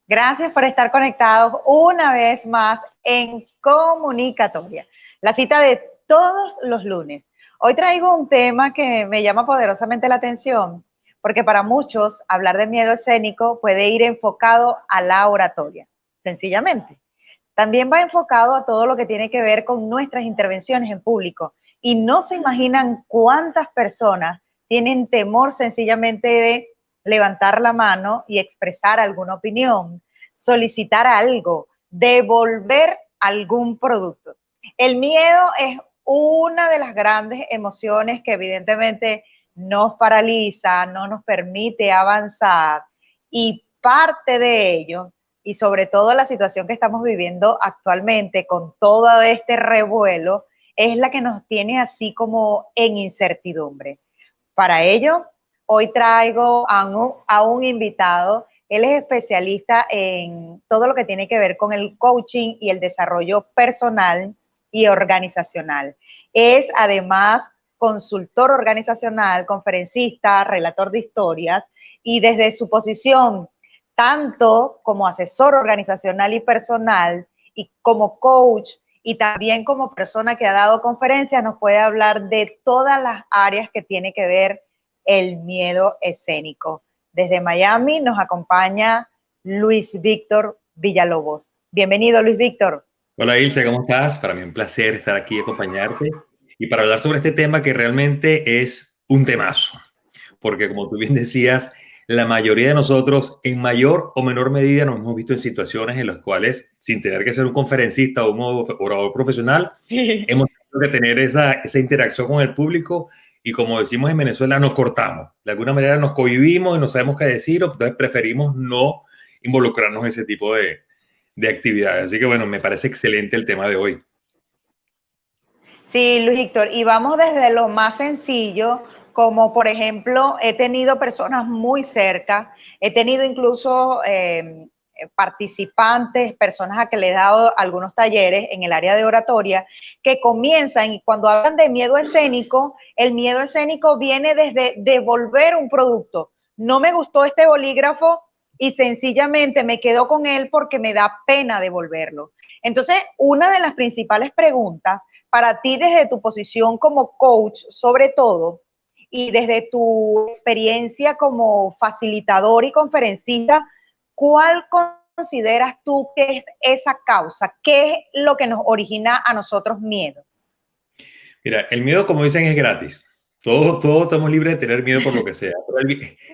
Gracias por estar conectados una vez más en Comunicatoria, la cita de todos los lunes. Hoy traigo un tema que me llama poderosamente la atención, porque para muchos hablar de miedo escénico puede ir enfocado a la oratoria, sencillamente. También va enfocado a todo lo que tiene que ver con nuestras intervenciones en público. Y no se imaginan cuántas personas tienen temor sencillamente de levantar la mano y expresar alguna opinión, solicitar algo, devolver algún producto. El miedo es una de las grandes emociones que evidentemente nos paraliza, no nos permite avanzar, y parte de ello, y sobre todo la situación que estamos viviendo actualmente con todo este revuelo, es la que nos tiene así como en incertidumbre. Para ello, hoy traigo a un invitado. Él es especialista en todo lo que tiene que ver con el coaching y el desarrollo personal y organizacional. Es además consultor organizacional, conferencista, relator de historias, y desde su posición tanto como asesor organizacional y personal y como coach y también como persona que ha dado conferencias, nos puede hablar de todas las áreas que tiene que ver el miedo escénico. Desde Miami nos acompaña Luis Víctor Villalobos. Bienvenido, Luis Víctor. Hola Ilse, ¿cómo estás? Para mí un placer estar aquí y acompañarte y para hablar sobre este tema que realmente es un temazo, porque como tú bien decías, la mayoría de nosotros en mayor o menor medida nos hemos visto en situaciones en las cuales, sin tener que ser un conferencista o un orador profesional, hemos tenido que tener esa interacción con el público y, como decimos en Venezuela, nos cortamos. De alguna manera nos cohibimos y no sabemos qué decir, o entonces preferimos no involucrarnos en ese tipo de actividades. Así que bueno, me parece excelente el tema de hoy. Sí, Luis Víctor, y vamos desde lo más sencillo, como por ejemplo, he tenido personas muy cerca, he tenido incluso participantes, personas a que le he dado algunos talleres en el área de oratoria, que comienzan, y cuando hablan de miedo escénico, el miedo escénico viene desde devolver un producto. No me gustó este bolígrafo y sencillamente me quedo con él porque me da pena devolverlo. Entonces, una de las principales preguntas para ti, desde tu posición como coach, sobre todo, y desde tu experiencia como facilitador y conferencista, ¿cuál consideras tú que es esa causa? ¿Qué es lo que nos origina a nosotros miedo? Mira, el miedo, como dicen, es gratis. Todos estamos libres de tener miedo por lo que sea.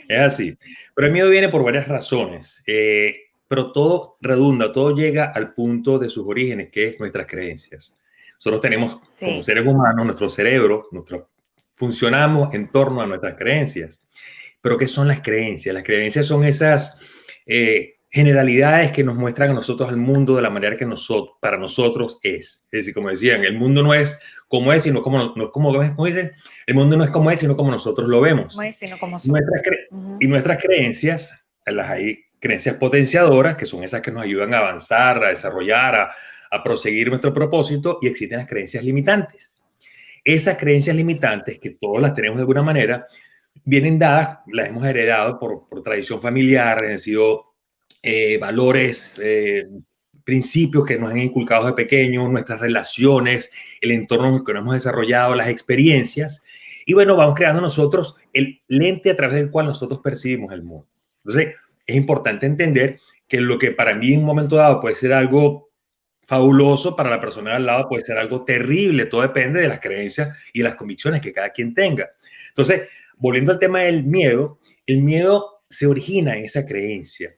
Es así. Pero el miedo viene por varias razones. Pero todo redunda, todo llega al punto de sus orígenes, que es nuestras creencias. Nosotros tenemos, como seres humanos, nuestro cerebro, funcionamos en torno a nuestras creencias. Pero ¿qué son las creencias? Las creencias son esas generalidades que nos muestran a nosotros al mundo de la manera que para nosotros es. Es decir, como decían, el mundo no es como es, sino como dicen, el mundo no es como es, sino como nosotros lo vemos. Sino como son. Y nuestras creencias, las hay creencias potenciadoras, que son esas que nos ayudan a avanzar, a desarrollar, a proseguir nuestro propósito, y existen las creencias limitantes. Esas creencias limitantes, que todos las tenemos de alguna manera, vienen dadas, las hemos heredado por tradición familiar, han sido valores, principios que nos han inculcado de pequeños, nuestras relaciones, el entorno que nos hemos desarrollado, las experiencias. Y bueno, vamos creando nosotros el lente a través del cual nosotros percibimos el mundo. Entonces, es importante entender que lo que para mí en un momento dado puede ser algo fabuloso, para la persona de al lado puede ser algo terrible. Todo depende de las creencias y de las convicciones que cada quien tenga. Entonces, volviendo al tema del miedo, el miedo se origina en esa creencia.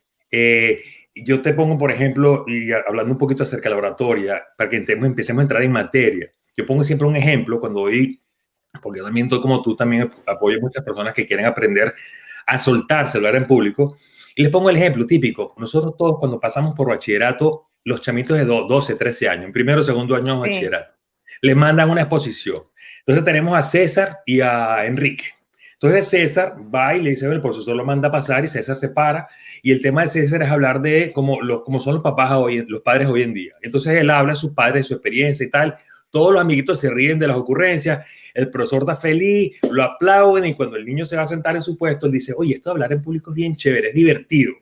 Yo te pongo, por ejemplo, y hablando un poquito acerca de la oratoria, para que empecemos a entrar en materia. Yo pongo siempre un ejemplo cuando voy, porque yo también, como tú, también apoyo a muchas personas que quieren aprender a soltarse, hablar en público. Y les pongo el ejemplo típico. Nosotros todos, cuando pasamos por bachillerato, los chamitos de 12, 13 años, en primero o segundo año de bachillerato, les mandan una exposición. Entonces tenemos a César y a Enrique. Entonces César va y le dice, el profesor lo manda a pasar, y César se para, y el tema de César es hablar de cómo son los los padres hoy en día. Entonces él habla a sus padres, de su experiencia y tal. Todos los amiguitos se ríen de las ocurrencias, el profesor está feliz, lo aplauden, y cuando el niño se va a sentar en su puesto, él dice, oye, esto de hablar en público es bien chévere, es divertido.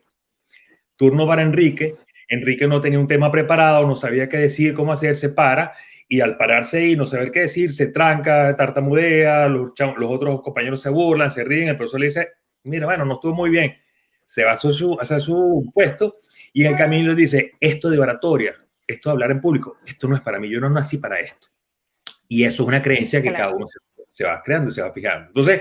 turno para Enrique. Enrique no tenía un tema preparado, no sabía qué decir, cómo hacer, se para, y al pararse ahí, no saber qué decir, se tranca, tartamudea, los otros compañeros se burlan, se ríen, el profesor le dice, mira, bueno, no estuvo muy bien, se va hacia su puesto, y en el camino le dice, esto de oratoria, esto de hablar en público, esto no es para mí, yo no nací para esto. Y eso es una creencia que cada uno se va creando, se va fijando. Entonces,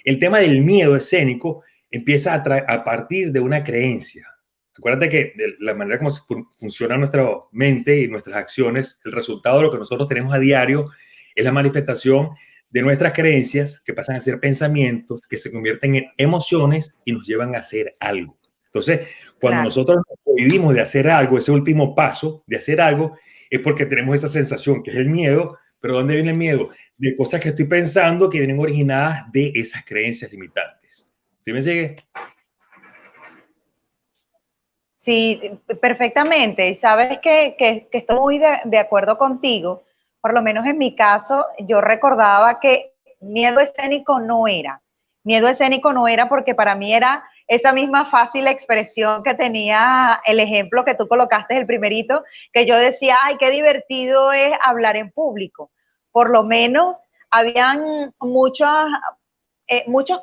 el tema del miedo escénico empieza a partir de una creencia. Acuérdate que de la manera como funciona nuestra mente y nuestras acciones, el resultado de lo que nosotros tenemos a diario es la manifestación de nuestras creencias que pasan a ser pensamientos, que se convierten en emociones y nos llevan a hacer algo. Entonces, cuando nosotros nos prohibimos de hacer algo, ese último paso de hacer algo, es porque tenemos esa sensación que es el miedo. ¿Pero dónde viene el miedo? De cosas que estoy pensando que vienen originadas de esas creencias limitantes. ¿Sí me sigue? Sí, perfectamente. Y sabes que estoy muy de acuerdo contigo. Por lo menos en mi caso, yo recordaba que miedo escénico no era. Miedo escénico no era porque para mí era esa misma fácil expresión que tenía el ejemplo que tú colocaste, el primerito, que yo decía, ay, qué divertido es hablar en público. Por lo menos habían muchos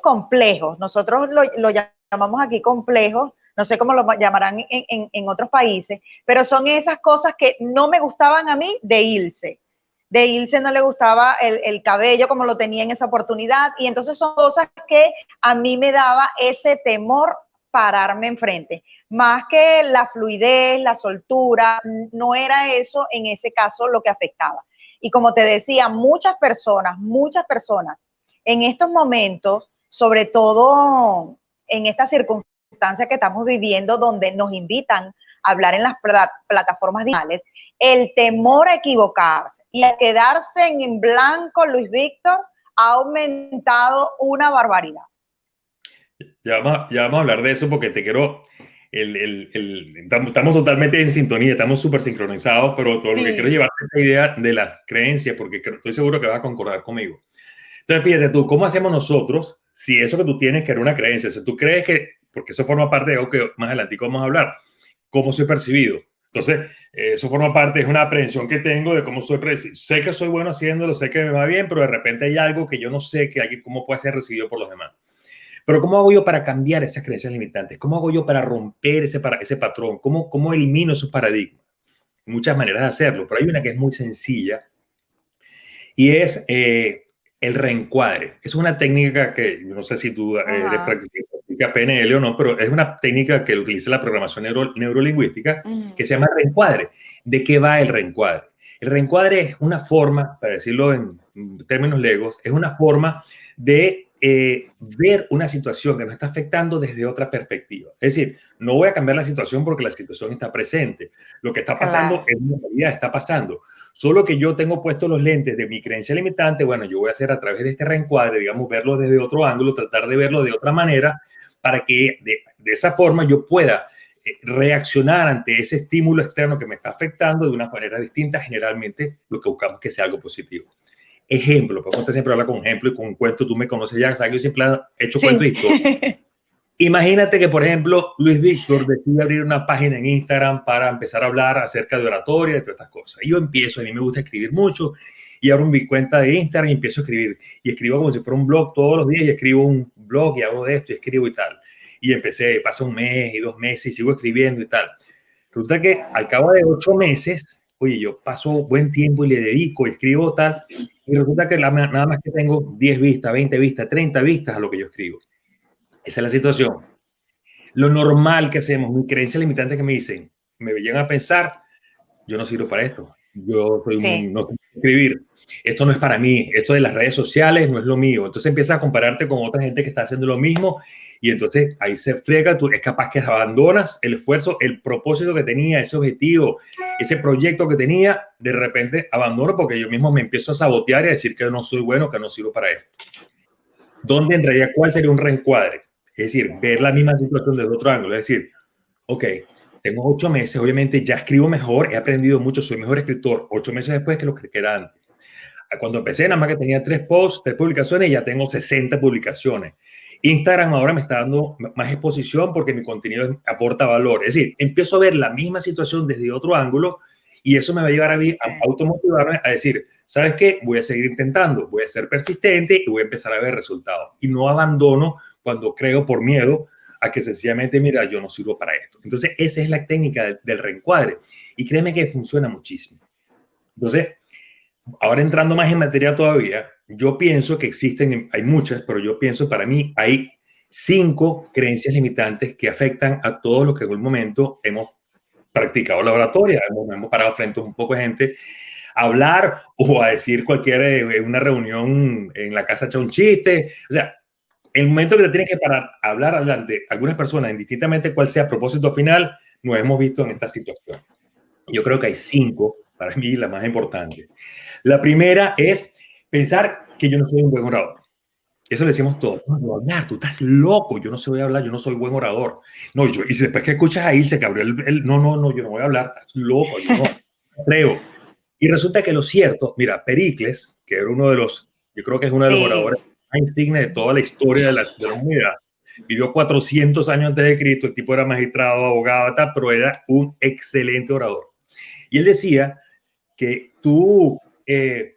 complejos. Nosotros lo llamamos aquí complejos, no sé cómo lo llamarán en otros países, pero son esas cosas que no me gustaban a mí de Ilse. De Ilse no le gustaba el cabello como lo tenía en esa oportunidad, y entonces son cosas que a mí me daba ese temor pararme enfrente. Más que la fluidez, la soltura, no era eso en ese caso lo que afectaba. Y como te decía, muchas personas en estos momentos, sobre todo en esta circunstancia que estamos viviendo, donde nos invitan a hablar en las plataformas digitales, el temor a equivocarse y a quedarse en blanco, Luis Víctor, ha aumentado una barbaridad. Ya vamos a hablar de eso porque te quiero... estamos totalmente en sintonía, estamos súper sincronizados, pero todo lo que quiero llevarte es esta idea de las creencias, porque estoy seguro que vas a concordar conmigo. Entonces, fíjate tú, ¿cómo hacemos nosotros si eso que tú tienes que era una creencia? Si tú crees que, porque eso forma parte de algo que más adelante vamos a hablar, cómo soy percibido. Entonces, eso forma parte, es una aprehensión que tengo de cómo soy percibido. Sé que soy bueno haciéndolo, sé que me va bien, pero de repente hay algo que yo no sé cómo puede ser recibido por los demás. Pero ¿cómo hago yo para cambiar esas creencias limitantes? ¿Cómo hago yo para romper ese patrón? ¿Cómo elimino esos paradigmas? Hay muchas maneras de hacerlo, pero hay una que es muy sencilla y es el reencuadre. Es una técnica que, yo no sé si tú eres practica PNL o no, pero es una técnica que utiliza la programación neurolingüística que se llama reencuadre. ¿De qué va el reencuadre? El reencuadre es una forma, para decirlo en términos legos, es una forma de ver una situación que nos está afectando desde otra perspectiva. Es decir, no voy a cambiar la situación porque la situación está presente. Lo que está pasando en una realidad está pasando. Solo que yo tengo puestos los lentes de mi creencia limitante. Bueno, yo voy a hacer a través de este reencuadre, digamos, verlo desde otro ángulo, tratar de verlo de otra manera para que de esa forma yo pueda reaccionar ante ese estímulo externo que me está afectando de una manera distinta. Generalmente lo que buscamos es que sea algo positivo. Ejemplo, porque usted siempre habla con ejemplo y con un cuento, tú me conoces ya, sabes que yo siempre he hecho cuentos de historia. Imagínate que, por ejemplo, Luis Víctor decide abrir una página en Instagram para empezar a hablar acerca de oratoria y de todas estas cosas. Y yo empiezo, a mí me gusta escribir mucho, y abro mi cuenta de Instagram y empiezo a escribir. Y escribo como si fuera un blog todos los días, y escribo un blog y hago de esto y escribo y tal. Y empecé, pasa un mes y 2 meses y sigo escribiendo y tal. Resulta que al cabo de 8 meses, oye, yo paso buen tiempo y le dedico, escribo tal, y resulta que nada más que tengo 10 vistas, 20 vistas, 30 vistas a lo que yo escribo. Esa es la situación. Lo normal que hacemos, mi creencia limitante que me dicen, me llegan a pensar, yo no sirvo para esto, yo soy no quiero escribir, esto no es para mí, esto de las redes sociales no es lo mío. Entonces empiezas a compararte con otra gente que está haciendo lo mismo y entonces ahí se frega, tú es capaz que abandonas el esfuerzo, el propósito que tenía, ese objetivo, ese proyecto que tenía, de repente abandono porque yo mismo me empiezo a sabotear y a decir que no soy bueno, que no sirvo para esto. ¿Dónde entraría? ¿Cuál sería un reencuadre? Es decir, ver la misma situación desde otro ángulo, es decir, ok, tengo 8 meses, obviamente ya escribo mejor, he aprendido mucho, soy mejor escritor 8 meses después que lo que era antes. Cuando empecé, nada más que tenía 3 posts, 3 publicaciones, y ya tengo 60 publicaciones. Instagram ahora me está dando más exposición porque mi contenido aporta valor. Es decir, empiezo a ver la misma situación desde otro ángulo y eso me va a llevar a mí a automotivarme a decir, ¿sabes qué? Voy a seguir intentando, voy a ser persistente y voy a empezar a ver resultados. Y no abandono cuando creo por miedo a que sencillamente, mira, yo no sirvo para esto. Entonces, esa es la técnica del reencuadre. Y créeme que funciona muchísimo. Entonces, ahora entrando más en materia todavía, yo pienso que existen, hay muchas, pero yo pienso, para mí, hay 5 creencias limitantes que afectan a todos los que en algún momento hemos practicado la oratoria, hemos parado frente a un poco de gente a hablar o a decir en una reunión en la casa, echar un chiste. O sea, el momento que te tienes que parar a hablar adelante algunas personas, indistintamente cuál sea el propósito final, nos hemos visto en esta situación. Yo creo que hay 5, para mí, la más importante. La primera es pensar que yo no soy un buen orador. Eso le decimos todos. No, hablar, tú estás loco, yo no sé voy a hablar, yo no soy buen orador. No, y si después que escuchas a Ilse, que abrió no, yo no voy a hablar, estás loco, yo no creo. Y resulta que lo cierto, mira, Pericles, que era uno de los, yo creo que es uno de los oradores más insignes de toda la historia de la humanidad, vivió 400 años antes de Cristo, el tipo era magistrado, abogado, tal, pero era un excelente orador. Y él decía que tú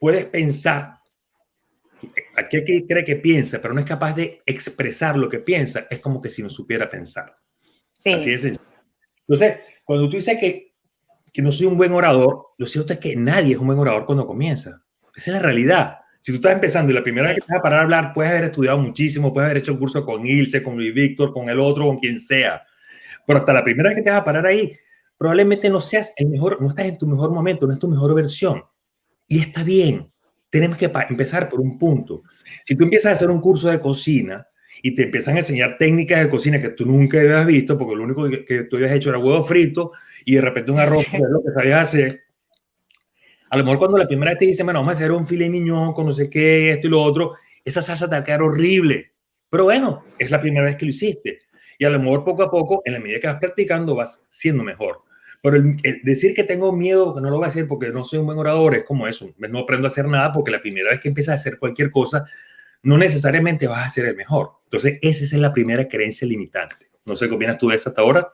puedes pensar, aquí hay que cree que piensa, pero no es capaz de expresar lo que piensa, es como que si no supiera pensar. Sí. Así es sencillo. Entonces, cuando tú dices que no soy un buen orador, lo cierto es que nadie es un buen orador cuando comienza. Esa es la realidad. Si tú estás empezando y la primera vez que te vas a parar a hablar, puedes haber estudiado muchísimo, puedes haber hecho un curso con Ilse, con Luis Víctor, con el otro, con quien sea. Pero hasta la primera vez que te vas a parar ahí, probablemente no seas el mejor, no estás en tu mejor momento, no es tu mejor versión. Y está bien. Tenemos que empezar por un punto. Si tú empiezas a hacer un curso de cocina y te empiezan a enseñar técnicas de cocina que tú nunca habías visto, porque lo único que tú habías hecho era huevo frito y de repente un arroz, que es lo que sabías hacer, a lo mejor cuando la primera vez te dicen, bueno, vamos a hacer un filet mignon con no sé qué, esto y lo otro, esa salsa te va a quedar horrible. Pero bueno, es la primera vez que lo hiciste. Y a lo mejor poco a poco, en la medida que vas practicando, vas siendo mejor. Pero el decir que tengo miedo, que no lo voy a hacer porque no soy un buen orador, es como eso. No aprendo a hacer nada porque la primera vez que empiezas a hacer cualquier cosa, no necesariamente vas a ser el mejor. Entonces, esa es la primera creencia limitante. No sé qué opinas tú de eso hasta ahora.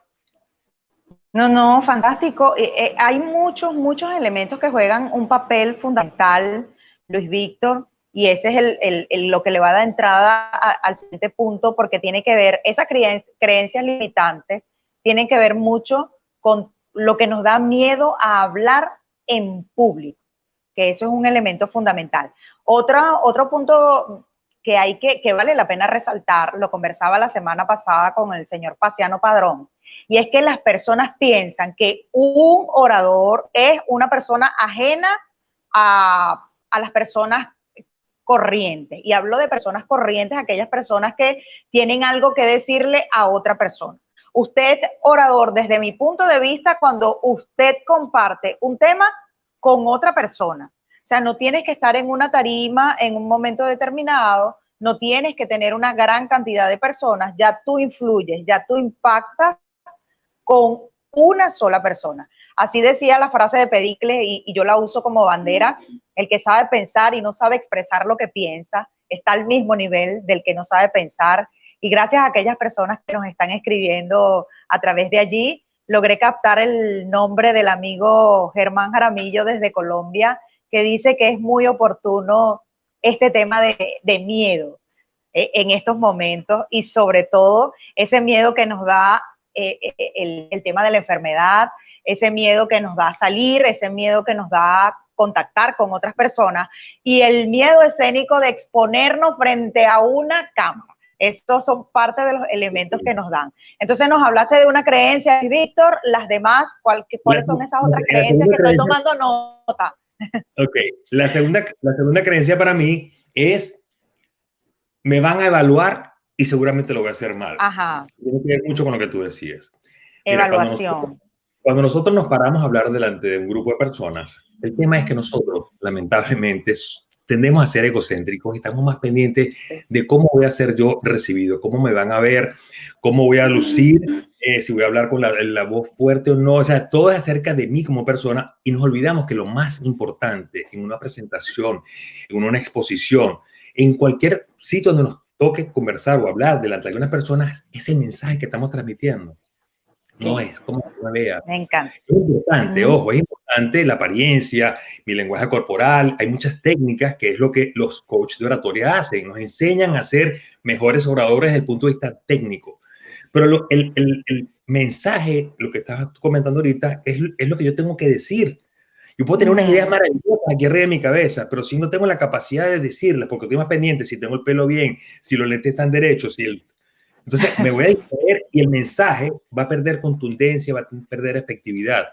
No, fantástico. Hay muchos elementos que juegan un papel fundamental, Luis Víctor, y ese es lo que le va a dar entrada al siguiente punto, porque tiene que ver, esas creencias limitantes tienen que ver mucho con lo que nos da miedo a hablar en público, que eso es un elemento fundamental. Otro punto que vale la pena resaltar, lo conversaba la semana pasada con el señor Paciano Padrón, y es que las personas piensan que un orador es una persona ajena a las personas corrientes. Y hablo de personas corrientes, aquellas personas que tienen algo que decirle a otra persona. Usted, orador, desde mi punto de vista, cuando usted comparte un tema con otra persona, o sea, no tienes que estar en una tarima en un momento determinado, no tienes que tener una gran cantidad de personas, ya tú influyes, ya tú impactas con una sola persona. Así decía la frase de Pericles y yo la uso como bandera: el que sabe pensar y no sabe expresar lo que piensa está al mismo nivel del que no sabe pensar. Y gracias a aquellas personas que nos están escribiendo a través de allí, logré captar el nombre del amigo Germán Jaramillo desde Colombia, que dice que es muy oportuno este tema de miedo en estos momentos, y sobre todo ese miedo que nos da el tema de la enfermedad, ese miedo que nos da a salir, ese miedo que nos da a contactar con otras personas, y el miedo escénico de exponernos frente a una cámara. Estos son parte de los elementos que nos dan. Entonces nos hablaste de una creencia, Víctor, las demás, ¿cuáles son esas otras creencias que estoy tomando nota? Ok, la segunda creencia para mí es: me van a evaluar y seguramente lo voy a hacer mal. Ajá. Tiene que ver mucho con lo que tú decías. Evaluación. Mira, cuando nosotros nos paramos a hablar delante de un grupo de personas, el tema es que nosotros, lamentablemente, tendemos a ser egocéntricos y estamos más pendientes de cómo voy a ser yo recibido, cómo me van a ver, cómo voy a lucir, si voy a hablar con la voz fuerte o no. O sea, todo es acerca de mí como persona, y nos olvidamos que lo más importante en una presentación, en una exposición, en cualquier sitio donde nos toque conversar o hablar delante de algunas personas, es el mensaje que estamos transmitiendo. No Sí, es como me vea. me encanta. Es importante, ojo, es importante la apariencia, mi lenguaje corporal. Hay muchas técnicas que es lo que los coaches de oratoria hacen. Nos enseñan a ser mejores oradores desde el punto de vista técnico. Pero el mensaje, lo que estabas comentando ahorita, es lo que yo tengo que decir. Yo puedo tener unas ideas maravillosas aquí arriba de mi cabeza, pero si no tengo la capacidad de decirlas, porque estoy más pendiente, si tengo el pelo bien, si los lentes están derechos, entonces me voy a distraer y el mensaje va a perder contundencia, va a perder efectividad.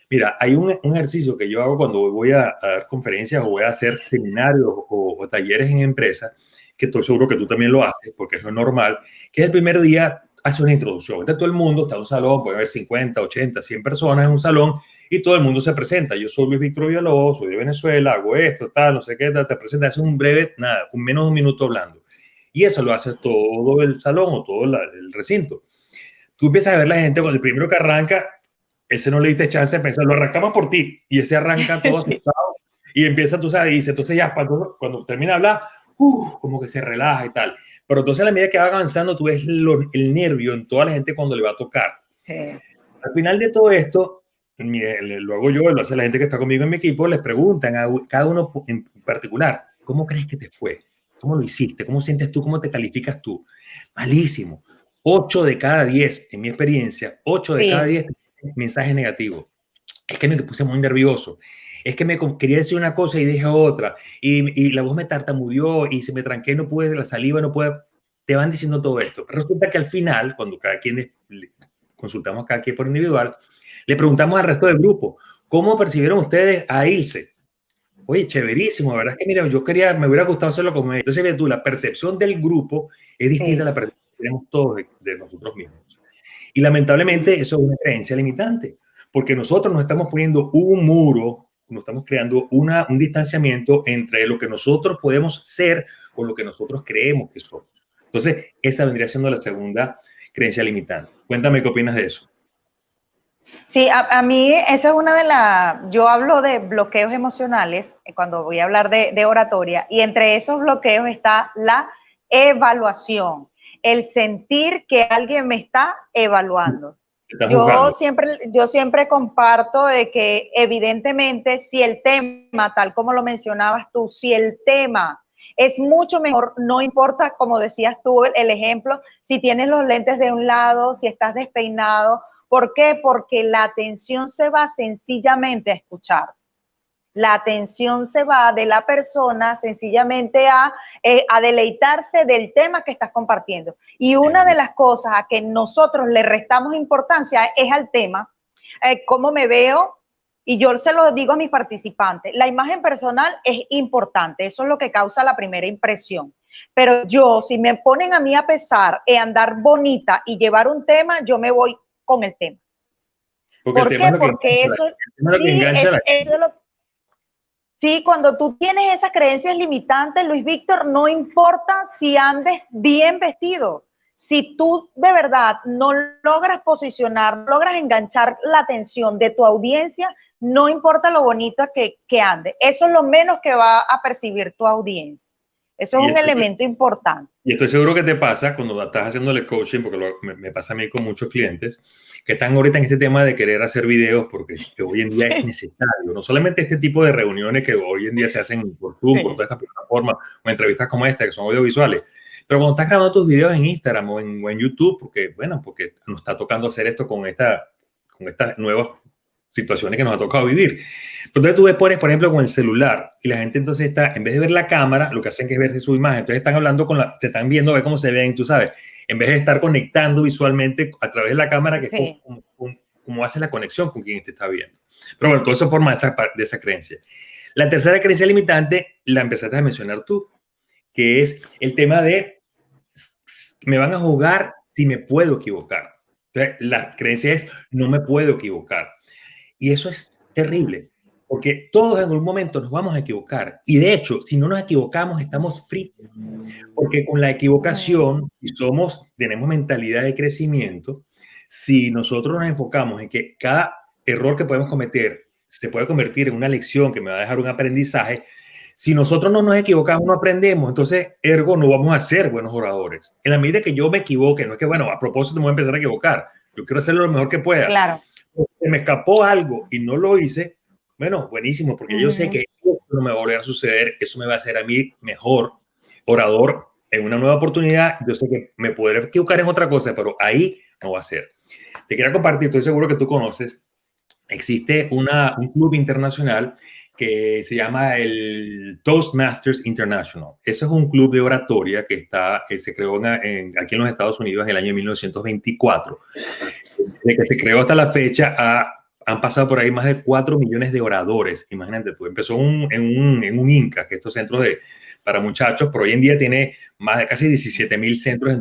Mira, hay un ejercicio que yo hago cuando voy a dar conferencias o voy a hacer seminarios o talleres en empresas, que estoy seguro que tú también lo haces, porque es lo normal, que es el primer día hace una introducción. Entonces todo el mundo está en un salón, puede haber 50, 80, 100 personas en un salón y todo el mundo se presenta. Yo soy Luis Víctor Villalobos, soy de Venezuela, hago esto, tal, no sé qué, te presenta, hace un breve, nada, un menos de un minuto hablando. Y eso lo hace todo el salón o todo el recinto. Tú empiezas a ver la gente, cuando el primero que arranca, ese no le diste chance de pensar, lo arrancamos por ti, y ese arranca todo asustado, y empieza, tú sabes, y dice, entonces ya, cuando termina de hablar, como que se relaja y tal. Pero entonces a la medida que va avanzando, tú ves el nervio en toda la gente cuando le va a tocar. Sí. Al final de todo esto, lo hago yo, lo hace la gente que está conmigo en mi equipo, les preguntan a cada uno en particular, ¿cómo crees que te fue? ¿Cómo lo hiciste? ¿Cómo sientes tú? ¿Cómo te calificas tú? Malísimo. 8 de cada 10, en mi experiencia, 8 de cada 10 mensajes negativos. Es que me puse muy nervioso. Es que me quería decir una cosa y dije otra. Y la voz me tartamudeó y se me tranqué, no pude, la saliva no pude. Te van diciendo todo esto. Pero resulta que al final, cuando cada quien consultamos a cada quien por individual, le preguntamos al resto del grupo, ¿cómo percibieron ustedes a Ilse? Oye, chéverísimo, la verdad es que mira, me hubiera gustado hacerlo como ella. Entonces, ve tú, la percepción del grupo es distinta a la percepción que tenemos todos de nosotros mismos. Y lamentablemente eso es una creencia limitante, porque nosotros nos estamos poniendo un muro, nos estamos creando un distanciamiento entre lo que nosotros podemos ser o lo que nosotros creemos que somos. Entonces, esa vendría siendo la segunda creencia limitante. Cuéntame qué opinas de eso. Sí, a mí esa es una de las, yo hablo de bloqueos emocionales cuando voy a hablar de oratoria, y entre esos bloqueos está la evaluación, el sentir que alguien me está evaluando. Yo siempre comparto de que evidentemente si el tema, tal como lo mencionabas tú, si el tema es mucho mejor, no importa, como decías tú, el ejemplo, si tienes los lentes de un lado, si estás despeinado. ¿Por qué? Porque la atención se va sencillamente a escuchar. La atención se va de la persona sencillamente a deleitarse del tema que estás compartiendo. Y una de las cosas a que nosotros le restamos importancia es al tema, cómo me veo, y yo se lo digo a mis participantes, la imagen personal es importante, eso es lo que causa la primera impresión. Pero yo, si me ponen a mí a pesar andar bonita y llevar un tema, yo me voy con el tema. ¿Por qué? Porque eso es lo. Sí, cuando tú tienes esas creencias limitantes, Luis Víctor, no importa si andes bien vestido. Si tú de verdad no logras posicionar, no logras enganchar la atención de tu audiencia, no importa lo bonita que ande. Eso es lo menos que va a percibir tu audiencia. Eso es un elemento importante. Y estoy seguro que te pasa cuando estás haciéndole coaching, porque me pasa a mí con muchos clientes, que están ahorita en este tema de querer hacer videos, porque hoy en día es necesario. No solamente este tipo de reuniones que hoy en día se hacen por Zoom, por todas estas plataformas, o entrevistas como esta, que son audiovisuales, pero cuando estás grabando tus videos en Instagram o en YouTube, porque nos está tocando hacer esto con estas nuevas situaciones que nos ha tocado vivir. Pero entonces tú pones, por ejemplo, con el celular y la gente entonces está, en vez de ver la cámara, lo que hacen es verse su imagen. Entonces están hablando se están viendo, a ver cómo se ven, tú sabes, en vez de estar conectando visualmente a través de la cámara, que es como hace la conexión con quien te está viendo. Pero bueno, todo eso forma de esa creencia. La tercera creencia limitante la empezaste a mencionar tú, que es el tema de me van a juzgar si me puedo equivocar. Entonces, la creencia es no me puedo equivocar. Y eso es terrible, porque todos en algún momento nos vamos a equivocar. Y de hecho, si no nos equivocamos, estamos fritos. Porque con la equivocación, si tenemos mentalidad de crecimiento, si nosotros nos enfocamos en que cada error que podemos cometer se puede convertir en una lección que me va a dejar un aprendizaje, Si nosotros no nos equivocamos, no aprendemos, entonces, ergo, no vamos a ser buenos oradores. En la medida que yo me equivoque, no es que, bueno, a propósito me voy a empezar a equivocar, yo quiero hacerlo lo mejor que pueda. Claro. Se me escapó algo y no lo hice, bueno, buenísimo, porque yo sé que eso no me va a volver a suceder, eso me va a hacer a mí mejor orador en una nueva oportunidad. Yo sé que me podré equivocar en otra cosa, pero ahí no va a ser. Te quería compartir, estoy seguro que tú conoces, existe un club internacional que se llama el Toastmasters International. Eso es un club de oratoria que se creó aquí en los Estados Unidos en el año 1924. Desde que se creó hasta la fecha, han pasado por ahí más de 4 millones de oradores. Imagínate tú, empezó en un INCA, que estos centros para muchachos, pero hoy en día tiene más de casi 17,000 centros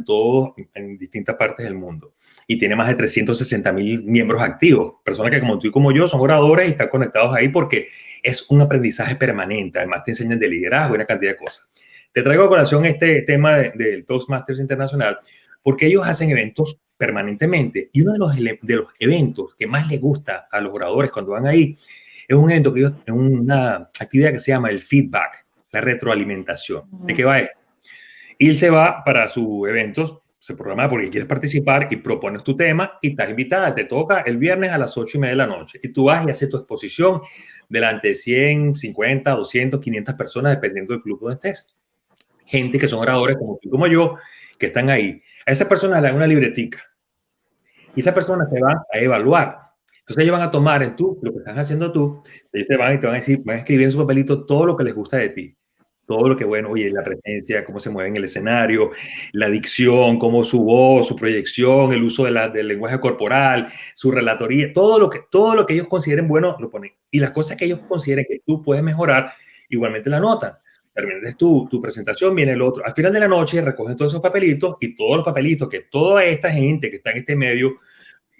en distintas partes del mundo. Y tiene más de 360,000 miembros activos, personas que como tú y como yo son oradores y están conectados ahí porque es un aprendizaje permanente. Además te enseñan de liderazgo y una cantidad de cosas. Te traigo a colación este tema del Toastmasters Internacional porque ellos hacen eventos permanentemente y uno de los eventos que más les gusta a los oradores cuando van ahí es un evento es una actividad que se llama el feedback, la retroalimentación. ¿De qué va esto? Y se va para sus eventos, se programa porque quieres participar y propones tu tema y estás invitada. Te toca el viernes a las 8:30 de la noche y tú vas y haces tu exposición delante de 100, 50, 200, 500 personas, dependiendo del club donde estés. Gente que son oradores como tú y como yo, que están ahí. A esas personas le dan una libretica y esas personas te van a evaluar. Entonces ellos van a tomar lo que estás haciendo tú, ellos te van a decir, van a escribir en su papelito todo lo que les gusta de ti. Todo lo que, bueno, oye, la presencia, cómo se mueve en el escenario, la dicción, cómo su voz, su proyección, el uso del lenguaje corporal, su relatoría, todo lo que ellos consideren bueno, lo ponen. Y las cosas que ellos consideren que tú puedes mejorar, igualmente la anotan. Terminas tu presentación, viene el otro. Al final de la noche recogen todos esos papelitos y todos los papelitos que toda esta gente que está en este medio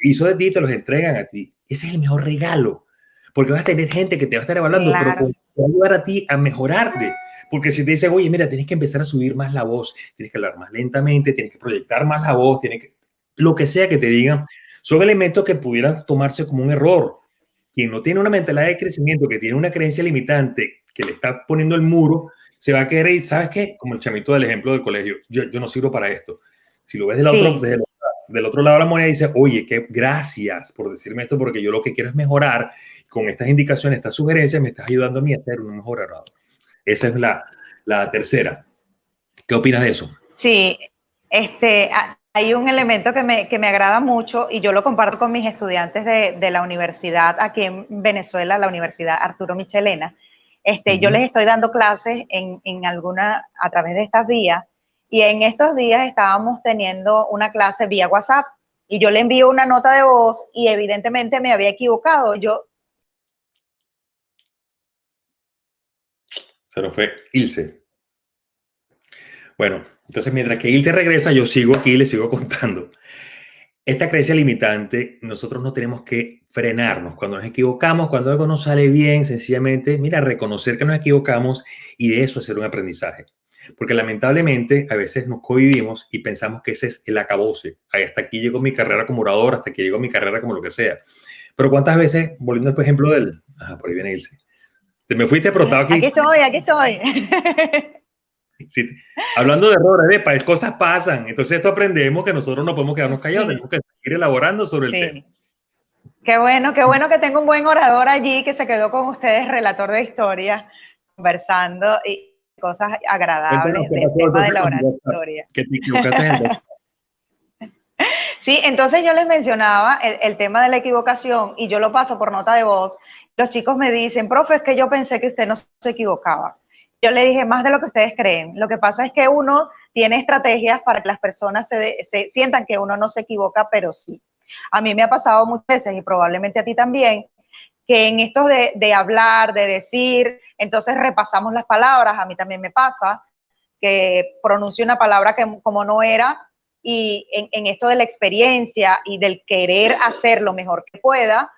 hizo de ti, te los entregan a ti. Ese es el mejor regalo, porque vas a tener gente que te va a estar evaluando, Claro. pero te va a ayudar a ti a mejorarte. Porque si te dice, oye, mira, tienes que empezar a subir más la voz, tienes que hablar más lentamente, tienes que proyectar más la voz, lo que sea que te digan, son elementos que pudieran tomarse como un error. Quien no tiene una mentalidad de crecimiento, que tiene una creencia limitante, que le está poniendo el muro, se va a querer ir, ¿sabes qué? Como el chamito del ejemplo del colegio, yo no sirvo para esto. Si lo ves del otro lado de la moneda, dice, oye, gracias por decirme esto, porque yo lo que quiero es mejorar. Con estas indicaciones, estas sugerencias, me estás ayudando a mí a ser un mejor orador. Esa es la tercera. ¿Qué opinas de eso? Sí, hay un elemento que me agrada mucho y yo lo comparto con mis estudiantes de la universidad aquí en Venezuela, la Universidad Arturo Michelena. Yo les estoy dando clases a través de estas vías y en estos días estábamos teniendo una clase vía WhatsApp y yo le envío una nota de voz y evidentemente me había equivocado. Se nos fue Ilse. Bueno, entonces mientras que Ilse regresa, yo sigo aquí y le sigo contando. Esta creencia limitante, nosotros no tenemos que frenarnos. Cuando nos equivocamos, cuando algo no sale bien, sencillamente, mira, reconocer que nos equivocamos y de eso hacer un aprendizaje. Porque lamentablemente a veces nos cohibimos y pensamos que ese es el acabose. Hasta aquí llegó mi carrera como orador, hasta aquí llegó mi carrera como lo que sea. Pero ¿cuántas veces, volviendo al ejemplo del... Ajá, por ahí viene Ilse. Te me fuiste aprotado aquí. Aquí estoy. Sí, hablando de errores, cosas pasan. Entonces esto aprendemos que nosotros no podemos quedarnos callados, tenemos que seguir elaborando sobre el tema. Qué bueno que tengo un buen orador allí que se quedó con ustedes, relator de historias, conversando y cosas agradables del tema de la oratoria. Que te equivocaste en el... Sí, entonces yo les mencionaba el tema de la equivocación y yo lo paso por nota de voz. Los chicos me dicen, profe, es que yo pensé que usted no se equivocaba. Yo le dije, más de lo que ustedes creen. Lo que pasa es que uno tiene estrategias para que las personas se sientan que uno no se equivoca, pero sí. A mí me ha pasado muchas veces, y probablemente a ti también, que en esto de hablar, de decir, entonces repasamos las palabras. A mí también me pasa que pronuncio una palabra que como no era, y en esto de la experiencia y del querer hacer lo mejor que pueda,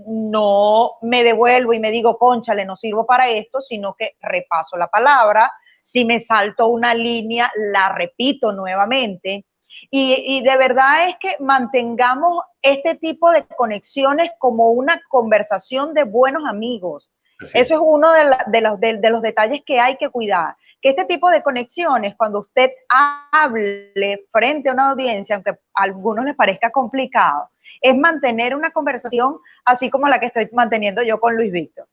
no me devuelvo y me digo, cónchale, no sirvo para esto, sino que repaso la palabra. Si me salto una línea, la repito nuevamente. Y de verdad es que mantengamos este tipo de conexiones como una conversación de buenos amigos. Eso es uno de los detalles que hay que cuidar. Que este tipo de conexiones, cuando usted hable frente a una audiencia, aunque a algunos les parezca complicado, es mantener una conversación así como la que estoy manteniendo yo con Luis Víctor.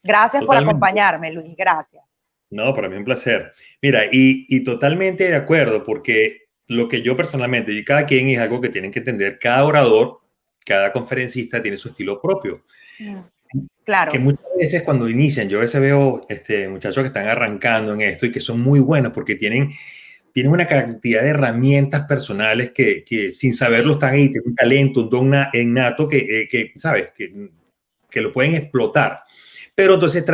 Gracias por acompañarme, Luis, gracias. No, para mí es un placer. Mira, y totalmente de acuerdo, porque lo que yo personalmente, y cada quien es algo que tienen que entender, cada orador, cada conferencista tiene su estilo propio. Claro. Que muchas veces cuando inician, yo a veces veo muchachos que están arrancando en esto y que son muy buenos porque tienen una cantidad de herramientas personales que sin saberlo están ahí, tienen un talento, un don innato que ¿sabes? Que lo pueden explotar. Pero entonces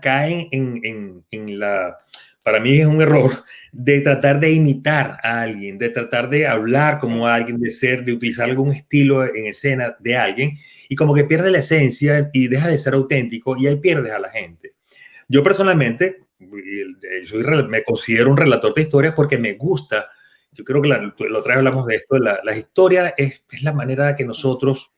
caen en la, para mí es un error, de tratar de imitar a alguien, de tratar de hablar como alguien, de utilizar algún estilo en escena de alguien, y como que pierde la esencia y deja de ser auténtico, y ahí pierdes a la gente. Yo personalmente, me considero un relator de historias porque me gusta, yo creo que la otra vez hablamos de esto, la historia es la manera que nosotros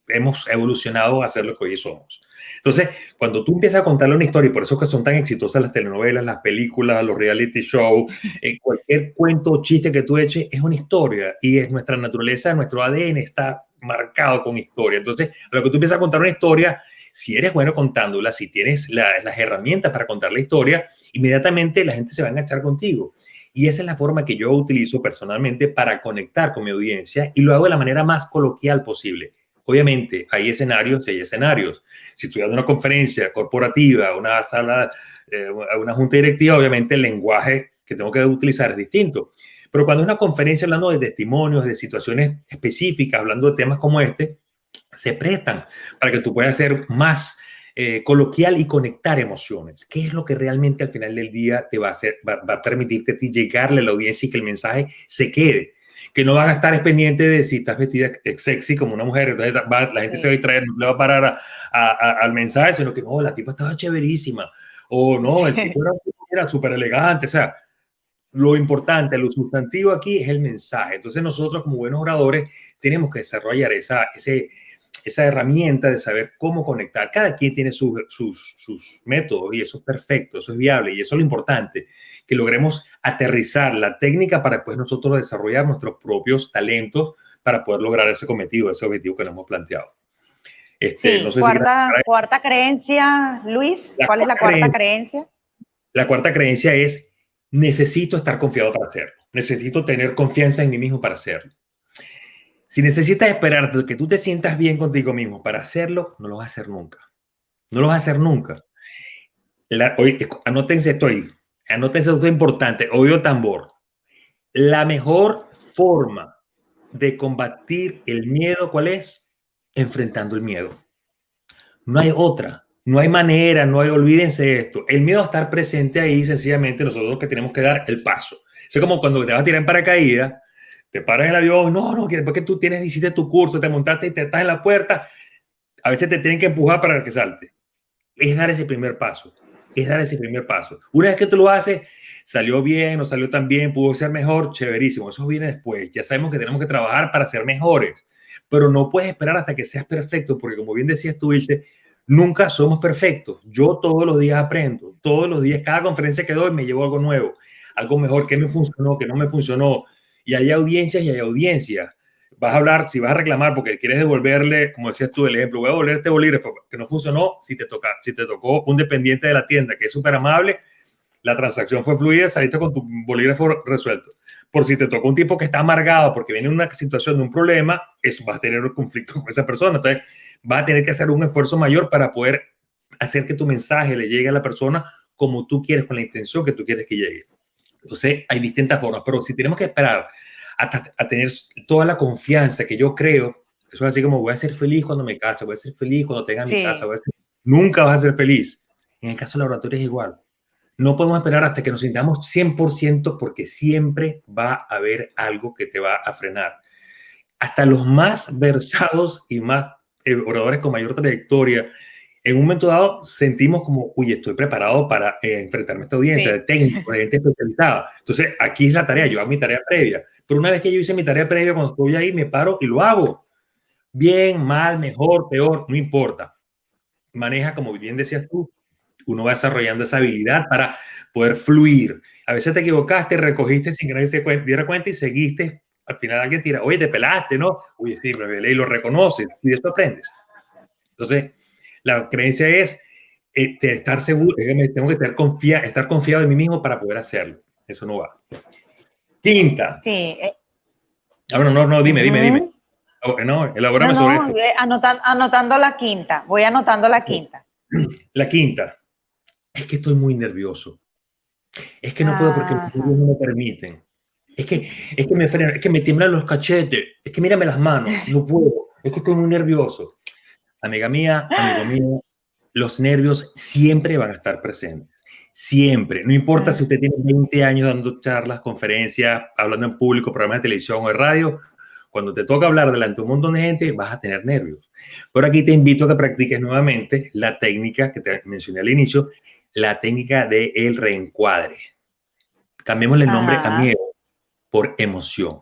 hemos evolucionado a ser lo que hoy somos. Entonces, cuando tú empiezas a contarle una historia, y por eso es que son tan exitosas las telenovelas, las películas, los reality shows, cualquier cuento o chiste que tú eches es una historia, y es nuestra naturaleza, nuestro ADN está marcado con historia. Entonces, a lo que tú empiezas a contar una historia, si eres bueno contándola, si tienes las herramientas para contar la historia, inmediatamente la gente se va a enganchar contigo. Y esa es la forma que yo utilizo personalmente para conectar con mi audiencia, y lo hago de la manera más coloquial posible. Obviamente, hay escenarios y hay escenarios. Si estoy dando una conferencia corporativa, una sala, una junta directiva, obviamente el lenguaje que tengo que utilizar es distinto. Pero cuando es una conferencia hablando de testimonios, de situaciones específicas, hablando de temas como este, se prestan para que tú puedas ser más coloquial y conectar emociones. ¿Qué es lo que realmente al final del día te va a permitirte a ti llegarle a la audiencia y que el mensaje se quede? Que no van a estar pendientes de si estás vestida sexy como una mujer, entonces la gente se va a distraer, no le va a parar al mensaje, sino que no, la tipa estaba chéverísima, o no, el tipo era súper elegante. O sea, lo importante, lo sustantivo aquí es el mensaje. Entonces nosotros como buenos oradores tenemos que desarrollar esa herramienta de saber cómo conectar. Cada quien tiene sus métodos, y eso es perfecto, eso es viable, y eso es lo importante, que logremos aterrizar la técnica para después nosotros desarrollar nuestros propios talentos para poder lograr ese cometido, ese objetivo que nos hemos planteado. Sí, no sé cuarta creencia, Luis, ¿cuál es la cuarta creencia? La cuarta creencia es: necesito estar confiado para hacerlo, necesito tener confianza en mí mismo para hacerlo. Si necesitas esperar que tú te sientas bien contigo mismo para hacerlo, no lo vas a hacer nunca. No lo vas a hacer nunca. Anótense esto ahí. Anótense esto importante. Oído tambor. La mejor forma de combatir el miedo, ¿cuál es? Enfrentando el miedo. No hay otra. No hay manera, no hay, olvídense de esto. El miedo a estar presente ahí, sencillamente nosotros lo que tenemos que dar el paso. Es como cuando te vas a tirar en paracaídas, te paras en el avión, no quieres, porque tú hiciste tu curso, te montaste y te estás en la puerta. A veces te tienen que empujar para que salte. Es dar ese primer paso. Es dar ese primer paso. Una vez que tú lo haces, salió bien, no salió tan bien, pudo ser mejor, chéverísimo. Eso viene después. Ya sabemos que tenemos que trabajar para ser mejores. Pero no puedes esperar hasta que seas perfecto, porque como bien decías tú, Ilse, nunca somos perfectos. Yo todos los días aprendo. Todos los días, cada conferencia que doy, me llevo algo nuevo. Algo mejor, que me funcionó, que no me funcionó. Y hay audiencias y hay audiencias. Vas a hablar, si vas a reclamar porque quieres devolverle, como decías tú, el ejemplo, voy a devolver este bolígrafo que no funcionó. Si te tocó un dependiente de la tienda que es súper amable, la transacción fue fluida, saliste con tu bolígrafo resuelto. Por si te tocó un tipo que está amargado porque viene en una situación de un problema, eso vas a tener un conflicto con esa persona. Entonces, vas a tener que hacer un esfuerzo mayor para poder hacer que tu mensaje le llegue a la persona como tú quieres, con la intención que tú quieres que llegue. Entonces, hay distintas formas, pero si tenemos que esperar a tener toda la confianza que yo creo, eso es así como: voy a ser feliz cuando me case, voy a ser feliz cuando tenga mi casa, nunca vas a ser feliz. En el caso del oratorio es igual. No podemos esperar hasta que nos sintamos 100%, porque siempre va a haber algo que te va a frenar. Hasta los más versados y más oradores con mayor trayectoria, en un momento dado sentimos como: uy, estoy preparado para enfrentarme a esta audiencia de técnicos, de gente especializada. Entonces, aquí es la tarea, yo hago mi tarea previa. Pero una vez que yo hice mi tarea previa, cuando estoy ahí, me paro y lo hago. Bien, mal, mejor, peor, no importa. maneja, como bien decías tú, uno va desarrollando esa habilidad para poder fluir. A veces te equivocaste, recogiste sin que nadie se diera cuenta y seguiste. Al final alguien tira, oye, te pelaste, ¿no? Oye, sí, me pelé y lo reconoces y de esto aprendes. Entonces, la creencia es estar seguro, tengo que estar confiado en mí mismo para poder hacerlo. Eso no va. Quinta. Sí. Bueno, no, dime. No, No, elabórame sobre esto. anotando la quinta. Voy anotando la quinta. La quinta. Es que estoy muy nervioso. Es que no puedo porque los Ajá. nervios no me permiten. Es que me frenan, es que me tiemblan los cachetes. Es que mírame las manos. No puedo. Es que estoy muy nervioso. Amiga mía, amigo mío, los nervios siempre van a estar presentes. Siempre. No importa si usted tiene 20 años dando charlas, conferencias, hablando en público, programas de televisión o de radio. Cuando te toca hablar delante de un montón de gente, vas a tener nervios. Pero aquí te invito a que practiques nuevamente la técnica que te mencioné al inicio, la técnica del reencuadre. Cambiémosle el nombre a miedo por emoción.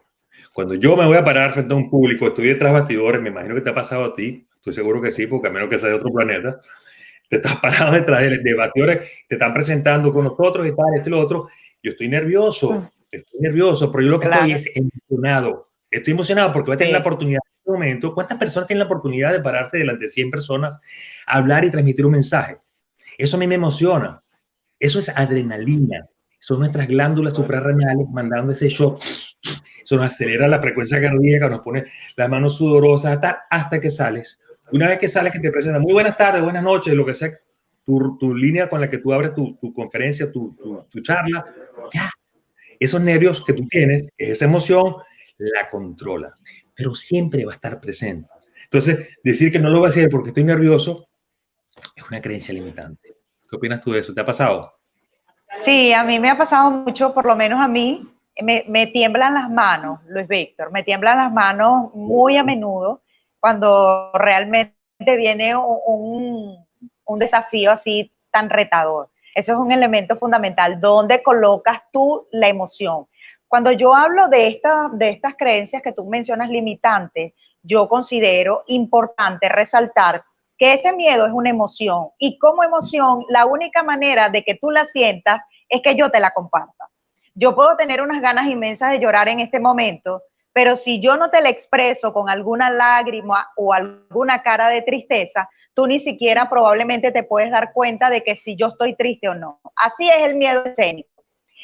Cuando yo me voy a parar frente a un público, estoy detrás de bastidores, me imagino que te ha pasado a ti, estoy seguro que sí, porque a menos que sea de otro planeta, te estás parado detrás de bastidores, te están presentando con nosotros y tal, esto y lo otro. Yo estoy nervioso, pero yo lo que estoy es emocionado. Estoy emocionado porque voy a tener la oportunidad en este momento. ¿Cuántas personas tienen la oportunidad de pararse delante de 100 personas, hablar y transmitir un mensaje? Eso a mí me emociona. Eso es adrenalina. Son nuestras glándulas suprarrenales mandando ese shock. Eso nos acelera la frecuencia cardíaca, nos pone las manos sudorosas hasta que sales. Una vez que sales, que te presentan muy buenas tardes, buenas noches, lo que sea, tu línea con la que tú abres tu conferencia, tu charla, ya. Esos nervios que tú tienes, esa emoción, la controlas, pero siempre va a estar presente. Entonces, decir que no lo voy a hacer porque estoy nervioso es una creencia limitante. ¿Qué opinas tú de eso? ¿Te ha pasado? Sí, a mí me ha pasado mucho, por lo menos a mí, me tiemblan las manos, Luis Víctor, me tiemblan las manos muy a menudo cuando realmente viene un desafío así tan retador. Eso es un elemento fundamental. ¿Dónde colocas tú la emoción? Cuando yo hablo de estas creencias que tú mencionas limitantes, yo considero importante resaltar que ese miedo es una emoción y como emoción, la única manera de que tú la sientas es que yo te la comparta. Yo puedo tener unas ganas inmensas de llorar en este momento, pero si yo no te la expreso con alguna lágrima o alguna cara de tristeza, tú ni siquiera probablemente te puedes dar cuenta de que si yo estoy triste o no. Así es el miedo escénico.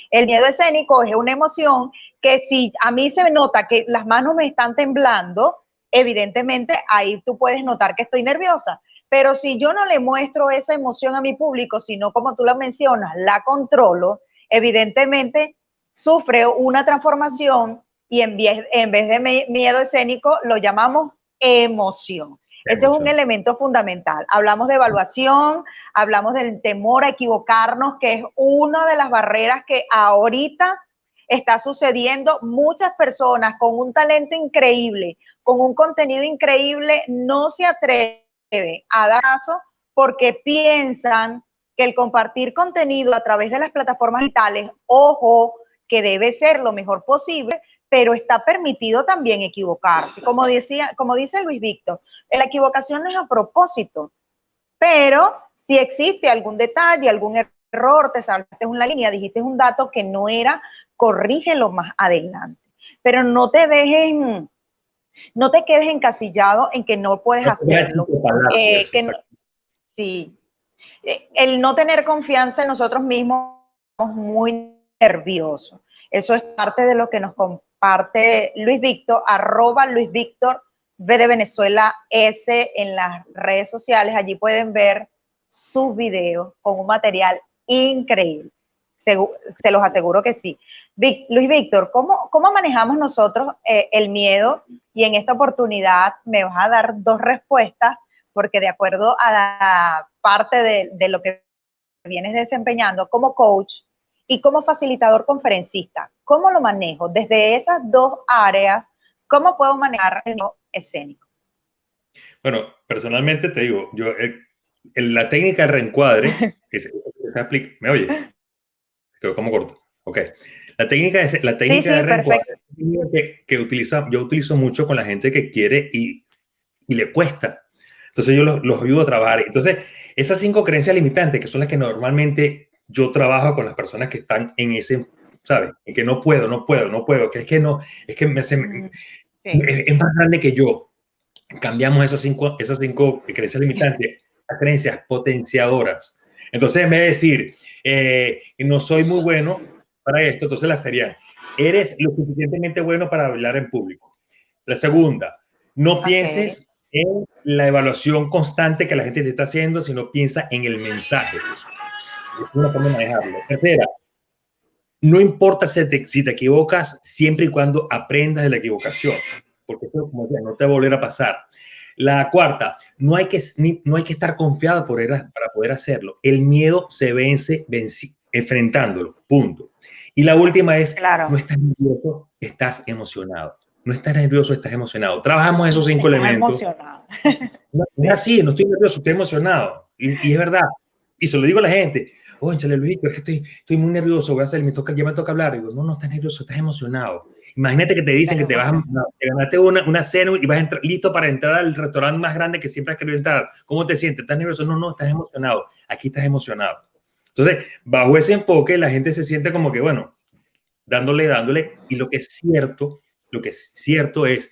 El miedo escénico es una emoción que si a mí se me nota que las manos me están temblando, evidentemente ahí tú puedes notar que estoy nerviosa. Pero si yo no le muestro esa emoción a mi público, sino como tú la mencionas, la controlo, evidentemente sufre una transformación y en vez de miedo escénico lo llamamos emoción. Ese es un elemento fundamental. Hablamos de evaluación, hablamos del temor a equivocarnos, que es una de las barreras que ahorita está sucediendo. Muchas personas con un talento increíble, con un contenido increíble, no se atreven a dar paso porque piensan que el compartir contenido a través de las plataformas digitales, ojo, que debe ser lo mejor posible, pero está permitido también equivocarse. Como dice Luis Víctor, la equivocación no es a propósito, pero si existe algún detalle, algún error, te saltaste una línea, dijiste un dato que no era, corrígelo más adelante. Pero no te quedes encasillado en que no puedes hacerlo. Sí. El no tener confianza en nosotros mismos es muy nervioso. Eso es parte de lo que nos comparte Luis Víctor, @Luis Víctor V de Venezuela S en las redes sociales. Allí pueden ver sus videos con un material increíble. Se los aseguro que sí. Luis Víctor, ¿cómo manejamos nosotros el miedo? Y en esta oportunidad me vas a dar 2 respuestas, porque de acuerdo a la parte de lo que vienes desempeñando como coach y como facilitador conferencista, ¿cómo lo manejo? Desde esas 2 áreas, ¿cómo puedo manejar el miedo escénico? Bueno, personalmente te digo, yo la técnica de reencuadre, ¿me oye? Quedó como corto. Ok. La técnica de reencuadre que yo utilizo mucho con la gente que quiere y le cuesta. Entonces yo los ayudo a trabajar. Entonces, esas 5 creencias limitantes, que son las que normalmente yo trabajo con las personas que están en ese, ¿sabes? En que no puedo, que es que no, es que Sí. es más grande que yo. Cambiamos esas cinco creencias limitantes a creencias potenciadoras. Entonces, en vez de decir, no soy muy bueno para esto, entonces las serían, eres lo suficientemente bueno para hablar en público. La segunda, no Ok. pienses en la evaluación constante que la gente te está haciendo, sino piensa en el mensaje. Es una forma de manejarlo. Tercera, no importa si te equivocas, siempre y cuando aprendas de la equivocación, porque eso, como decía, no te va a volver a pasar. La cuarta, no hay que estar confiado para poder hacerlo. El miedo se vence enfrentándolo, punto. Y la última es, no Claro. estás nervioso, estás emocionado. No estás nervioso, estás emocionado. Trabajamos esos 5 Estás elementos. emocionado. No, es así, no estoy nervioso, estoy emocionado. Y es verdad. Y se lo digo a la gente, oye, chale, Luis, es que estoy muy nervioso, voy a hacer, ya me toca hablar. Y digo, no, estás nervioso, estás emocionado. Imagínate que te dicen Estás que emocionado. te ganaste una cena y vas a entrar, listo para entrar al restaurante más grande que siempre has querido entrar. ¿Cómo te sientes? ¿Estás nervioso? No, estás emocionado. Aquí estás emocionado. Entonces, bajo ese enfoque, la gente se siente como que, bueno, dándole, y lo que es cierto es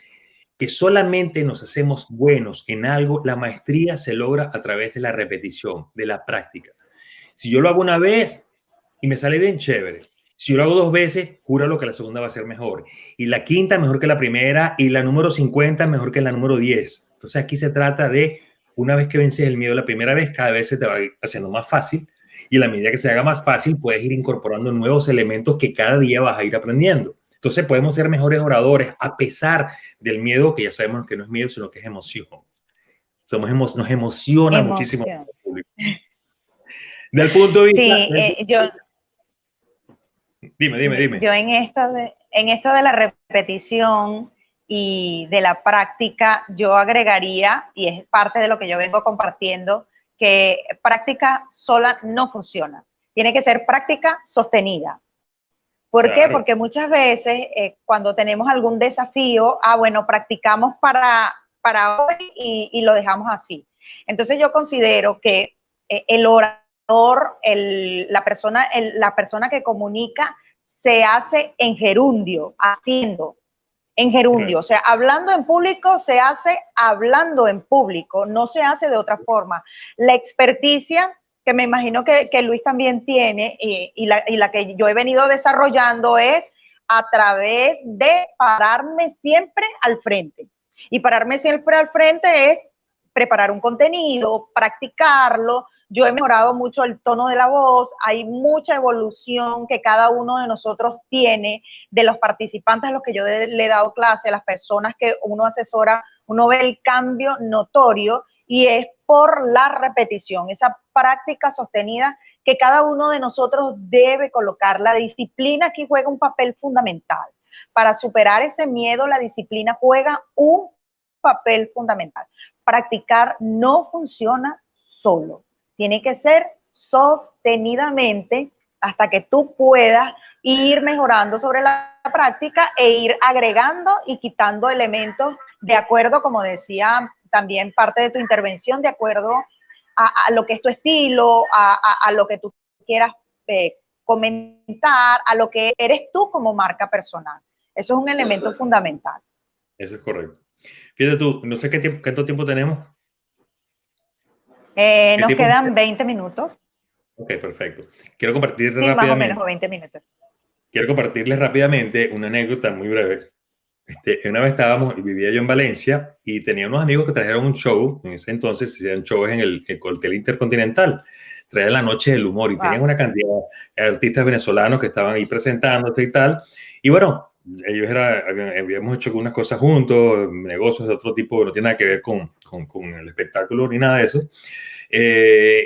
que solamente nos hacemos buenos en algo, la maestría se logra a través de la repetición, de la práctica. Si yo lo hago una vez y me sale bien, chévere. Si yo lo hago 2 veces, júralo que la segunda va a ser mejor. Y la quinta mejor que la primera, y la número 50 mejor que la número 10. Entonces aquí se trata de, una vez que vences el miedo la primera vez, cada vez se te va haciendo más fácil. Y a la medida que se haga más fácil, puedes ir incorporando nuevos elementos que cada día vas a ir aprendiendo. Entonces podemos ser mejores oradores a pesar del miedo, que ya sabemos que no es miedo, sino que es emoción. Nos emociona muchísimo Emoción. el público. Del punto de vista... Sí, Dime. yo en esto de la repetición y de la práctica, yo agregaría, y es parte de lo que yo vengo compartiendo, que práctica sola no funciona. Tiene que ser práctica sostenida. ¿Por qué? Claro. Porque muchas veces cuando tenemos algún desafío, bueno, practicamos para hoy y lo dejamos así. Entonces yo considero que el orador, la persona que comunica, se hace en gerundio, haciendo, en gerundio. Correcto. O sea, hablando en público se hace hablando en público, no se hace de otra forma. La experticia que me imagino que Luis también tiene y la que yo he venido desarrollando es a través de pararme siempre al frente. Y pararme siempre al frente es preparar un contenido, practicarlo. Yo he mejorado mucho el tono de la voz, hay mucha evolución que cada uno de nosotros tiene, de los participantes a los que yo le he dado clase, las personas que uno asesora, uno ve el cambio notorio y es por la repetición, esa práctica sostenida que cada uno de nosotros debe colocar. La disciplina aquí juega un papel fundamental. Para superar ese miedo, la disciplina juega un papel fundamental. Practicar no funciona solo. Tiene que ser sostenidamente hasta que tú puedas ir mejorando sobre la práctica e ir agregando y quitando elementos de acuerdo, como decía también parte de tu intervención, de acuerdo a lo que es tu estilo, a lo que tú quieras comentar, a lo que eres tú como marca personal. Eso es un elemento fundamental. Eso es correcto. Fíjate tú, no sé cuánto tiempo tenemos. ¿Qué Nos tiempo? quedan 20 minutos. Ok, perfecto. Quiero compartirles Sí, más o rápidamente, menos 20 minutos. una anécdota muy breve. Una vez vivía yo en Valencia y tenía unos amigos que trajeron un show, en ese entonces se hacían shows en el Hotel Intercontinental, traían la Noche del Humor y tenían Wow. una cantidad de artistas venezolanos que estaban ahí presentándose y tal. Y bueno, habíamos hecho unas cosas juntos, negocios de otro tipo que no tiene nada que ver con el espectáculo ni nada de eso.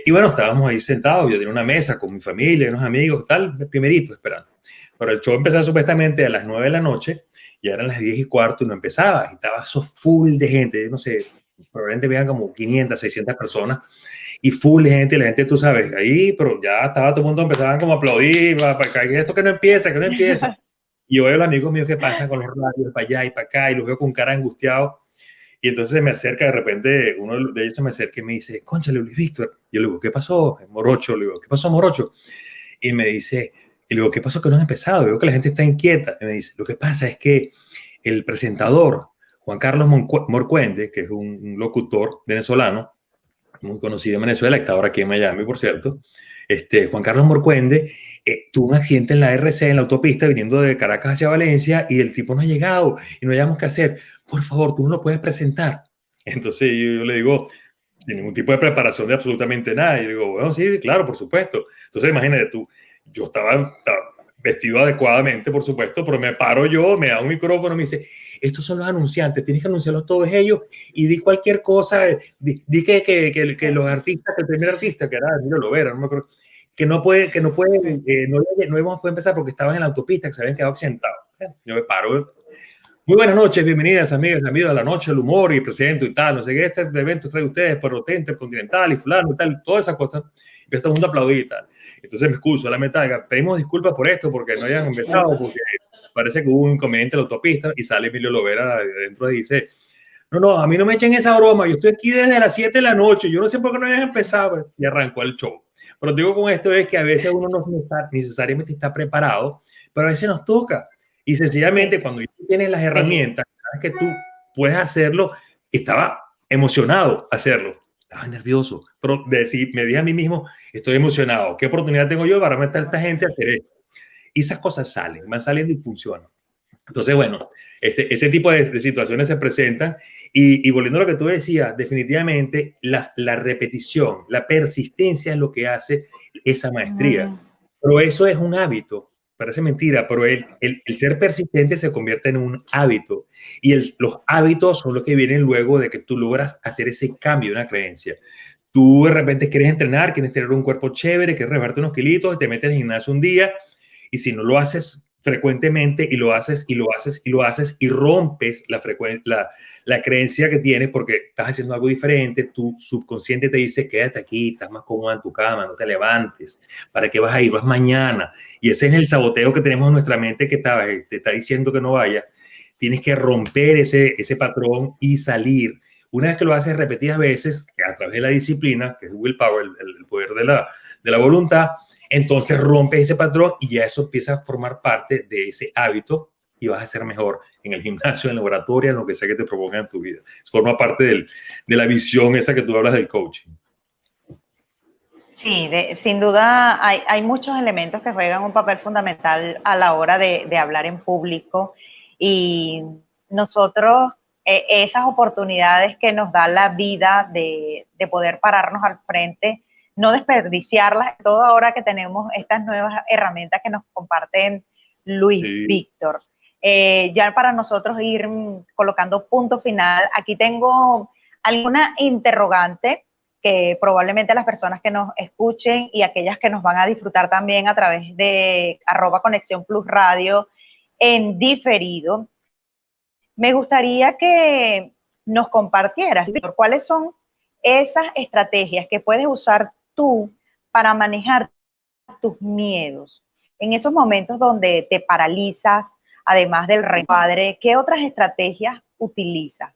Y bueno, estábamos ahí sentados, yo tenía una mesa con mi familia, unos amigos, tal, primerito esperando. Pero el show empezaba supuestamente a las 9 de la noche, ya eran las 10:15 y no empezaba, y estaba eso full de gente, no sé, probablemente veían como 500, 600 personas, y full de gente, y la gente, tú sabes, ahí, pero ya estaba todo el mundo, empezaban como a aplaudir, para esto que no empieza, que no empieza. Y yo veo a los amigos míos que pasan con los radios para allá y para acá, y los veo con cara angustiados. Y entonces se me acerca de repente, uno de ellos se me acerca y me dice, cónchale, Luis Víctor. Y yo le digo, ¿qué pasó, Morocho? Le digo, ¿qué pasó, Morocho? Y me dice, y le digo, ¿qué pasó que no han empezado? Digo que la gente está inquieta. Y me dice, lo que pasa es que el presentador, Juan Carlos Morcuende, que es un locutor venezolano, muy conocido en Venezuela, está ahora aquí en Miami, por cierto, Juan Carlos Morcuende tuvo un accidente en la RC, en la autopista, viniendo de Caracas hacia Valencia, y el tipo no ha llegado, y no hayamos qué hacer. Por favor, tú no lo puedes presentar. Entonces yo le digo, sin ningún tipo de preparación de absolutamente nada. Y yo digo, bueno, sí, claro, por supuesto. Entonces imagínate tú, yo estaba vestido adecuadamente, por supuesto, pero me paro yo, me da un micrófono, me dice, estos son los anunciantes, tienes que anunciarlos todos ellos y di cualquier cosa, di que los artistas, que el primer artista, que era Danilo Lovera, no me acuerdo, no íbamos a poder empezar porque estaban en la autopista, que se habían quedado accidentados. Yo me paro. Muy buenas noches, bienvenidas amigas, amigos de la noche, el humor y presento y tal, no sé qué, este evento trae ustedes por Hotel Intercontinental y fulano y tal, todas esas cosas. Empieza todo el mundo a aplaudir y tal. Entonces me excuso a la mitad, pedimos disculpas por esto, porque no hayan empezado, porque parece que hubo un inconveniente en la autopista, y sale Emilio Lovera dentro y dice, no, a mí no me echen esa broma, yo estoy aquí desde las 7 de la noche, yo no sé por qué no hayan empezado, y arrancó el show. Pero digo con esto es que a veces uno no está, necesariamente está preparado, pero a veces nos toca. Y sencillamente cuando tienes las herramientas, sabes que tú puedes hacerlo, estaba emocionado hacerlo, estaba nervioso, pero me dije a mí mismo, estoy emocionado, ¿qué oportunidad tengo yo para meter a esta gente a hacer esto? Y esas cosas salen, van saliendo y funcionan. Entonces, bueno, ese tipo de situaciones se presentan y volviendo a lo que tú decías, definitivamente la repetición, la persistencia es lo que hace esa maestría. Pero eso es un hábito. Parece mentira, pero el ser persistente se convierte en un hábito y los hábitos son los que vienen luego de que tú logras hacer ese cambio de una creencia. Tú de repente quieres entrenar, quieres tener un cuerpo chévere, quieres rebajarte unos kilitos, te metes en el gimnasio un día y si no lo haces frecuentemente y lo haces y lo haces y lo haces y rompes la creencia que tienes porque estás haciendo algo diferente, tu subconsciente te dice quédate aquí, estás más cómoda en tu cama, no te levantes, ¿para qué vas a ir? Vas mañana. Y ese es el saboteo que tenemos en nuestra mente que te está diciendo que no vayas. Tienes que romper ese patrón y salir. Una vez que lo haces repetidas veces, a través de la disciplina, que es willpower, el poder de la voluntad, entonces rompes ese patrón y ya eso empieza a formar parte de ese hábito y vas a ser mejor en el gimnasio, en la oratoria, en lo que sea que te proponga en tu vida. Forma parte de la visión esa que tú hablas del coaching. Sí, sin duda hay muchos elementos que juegan un papel fundamental a la hora de hablar en público y nosotros esas oportunidades que nos da la vida de poder pararnos al frente, no desperdiciarlas, todo ahora que tenemos estas nuevas herramientas que nos comparten Luis Víctor. Ya para nosotros ir colocando punto final, aquí tengo alguna interrogante que probablemente las personas que nos escuchen y aquellas que nos van a disfrutar también a través de @Conexión Plus Radio en diferido, me gustaría que nos compartieras, Víctor, cuáles son esas estrategias que puedes usar tú para manejar tus miedos. En esos momentos donde te paralizas, además del repadre, ¿qué otras estrategias utilizas?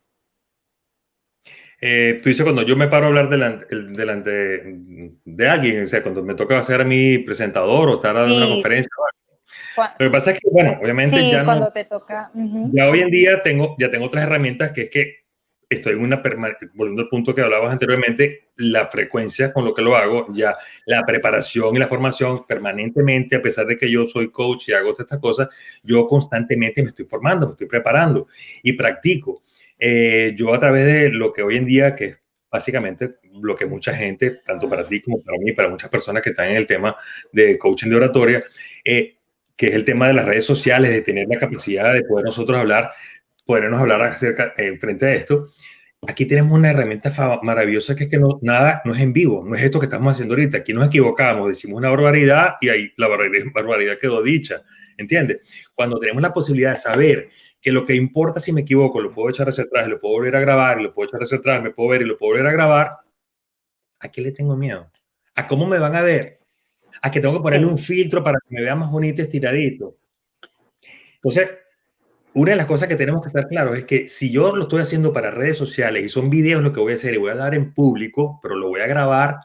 Tú dices cuando yo me paro a hablar delante de alguien, o sea, cuando me toca ser a mi presentador o estar en una conferencia. Lo que pasa es que, bueno, obviamente sí, ya cuando no, te toca. ya hoy en día ya tengo otras herramientas que es que estoy en volviendo al punto que hablabas anteriormente, la frecuencia con lo que lo hago, ya la preparación y la formación permanentemente, a pesar de que yo soy coach y hago todas estas cosas, yo constantemente me estoy formando, me estoy preparando y practico. Yo a través de lo que hoy en día, que es básicamente lo que mucha gente, tanto para ti como para mí, para muchas personas que están en el tema de coaching de oratoria, que es el tema de las redes sociales, de tener la capacidad de poder nosotros podernos hablar acerca, frente a esto. Aquí tenemos una herramienta maravillosa que es que nada no es en vivo, no es esto que estamos haciendo ahorita. Aquí nos equivocamos, decimos una barbaridad y ahí la barbaridad quedó dicha, ¿entiendes? Cuando tenemos la posibilidad de saber que lo que importa si me equivoco, lo puedo echar hacia atrás, lo puedo volver a grabar, y lo puedo echar hacia atrás, me puedo ver y lo puedo volver a grabar, ¿a qué le tengo miedo? ¿A cómo me van a ver? ¿A que tengo que ponerle un filtro para que me vea más bonito y estiradito? Entonces, una de las cosas que tenemos que estar claros es que si yo lo estoy haciendo para redes sociales y son videos lo que voy a hacer y voy a hablar en público, pero lo voy a grabar,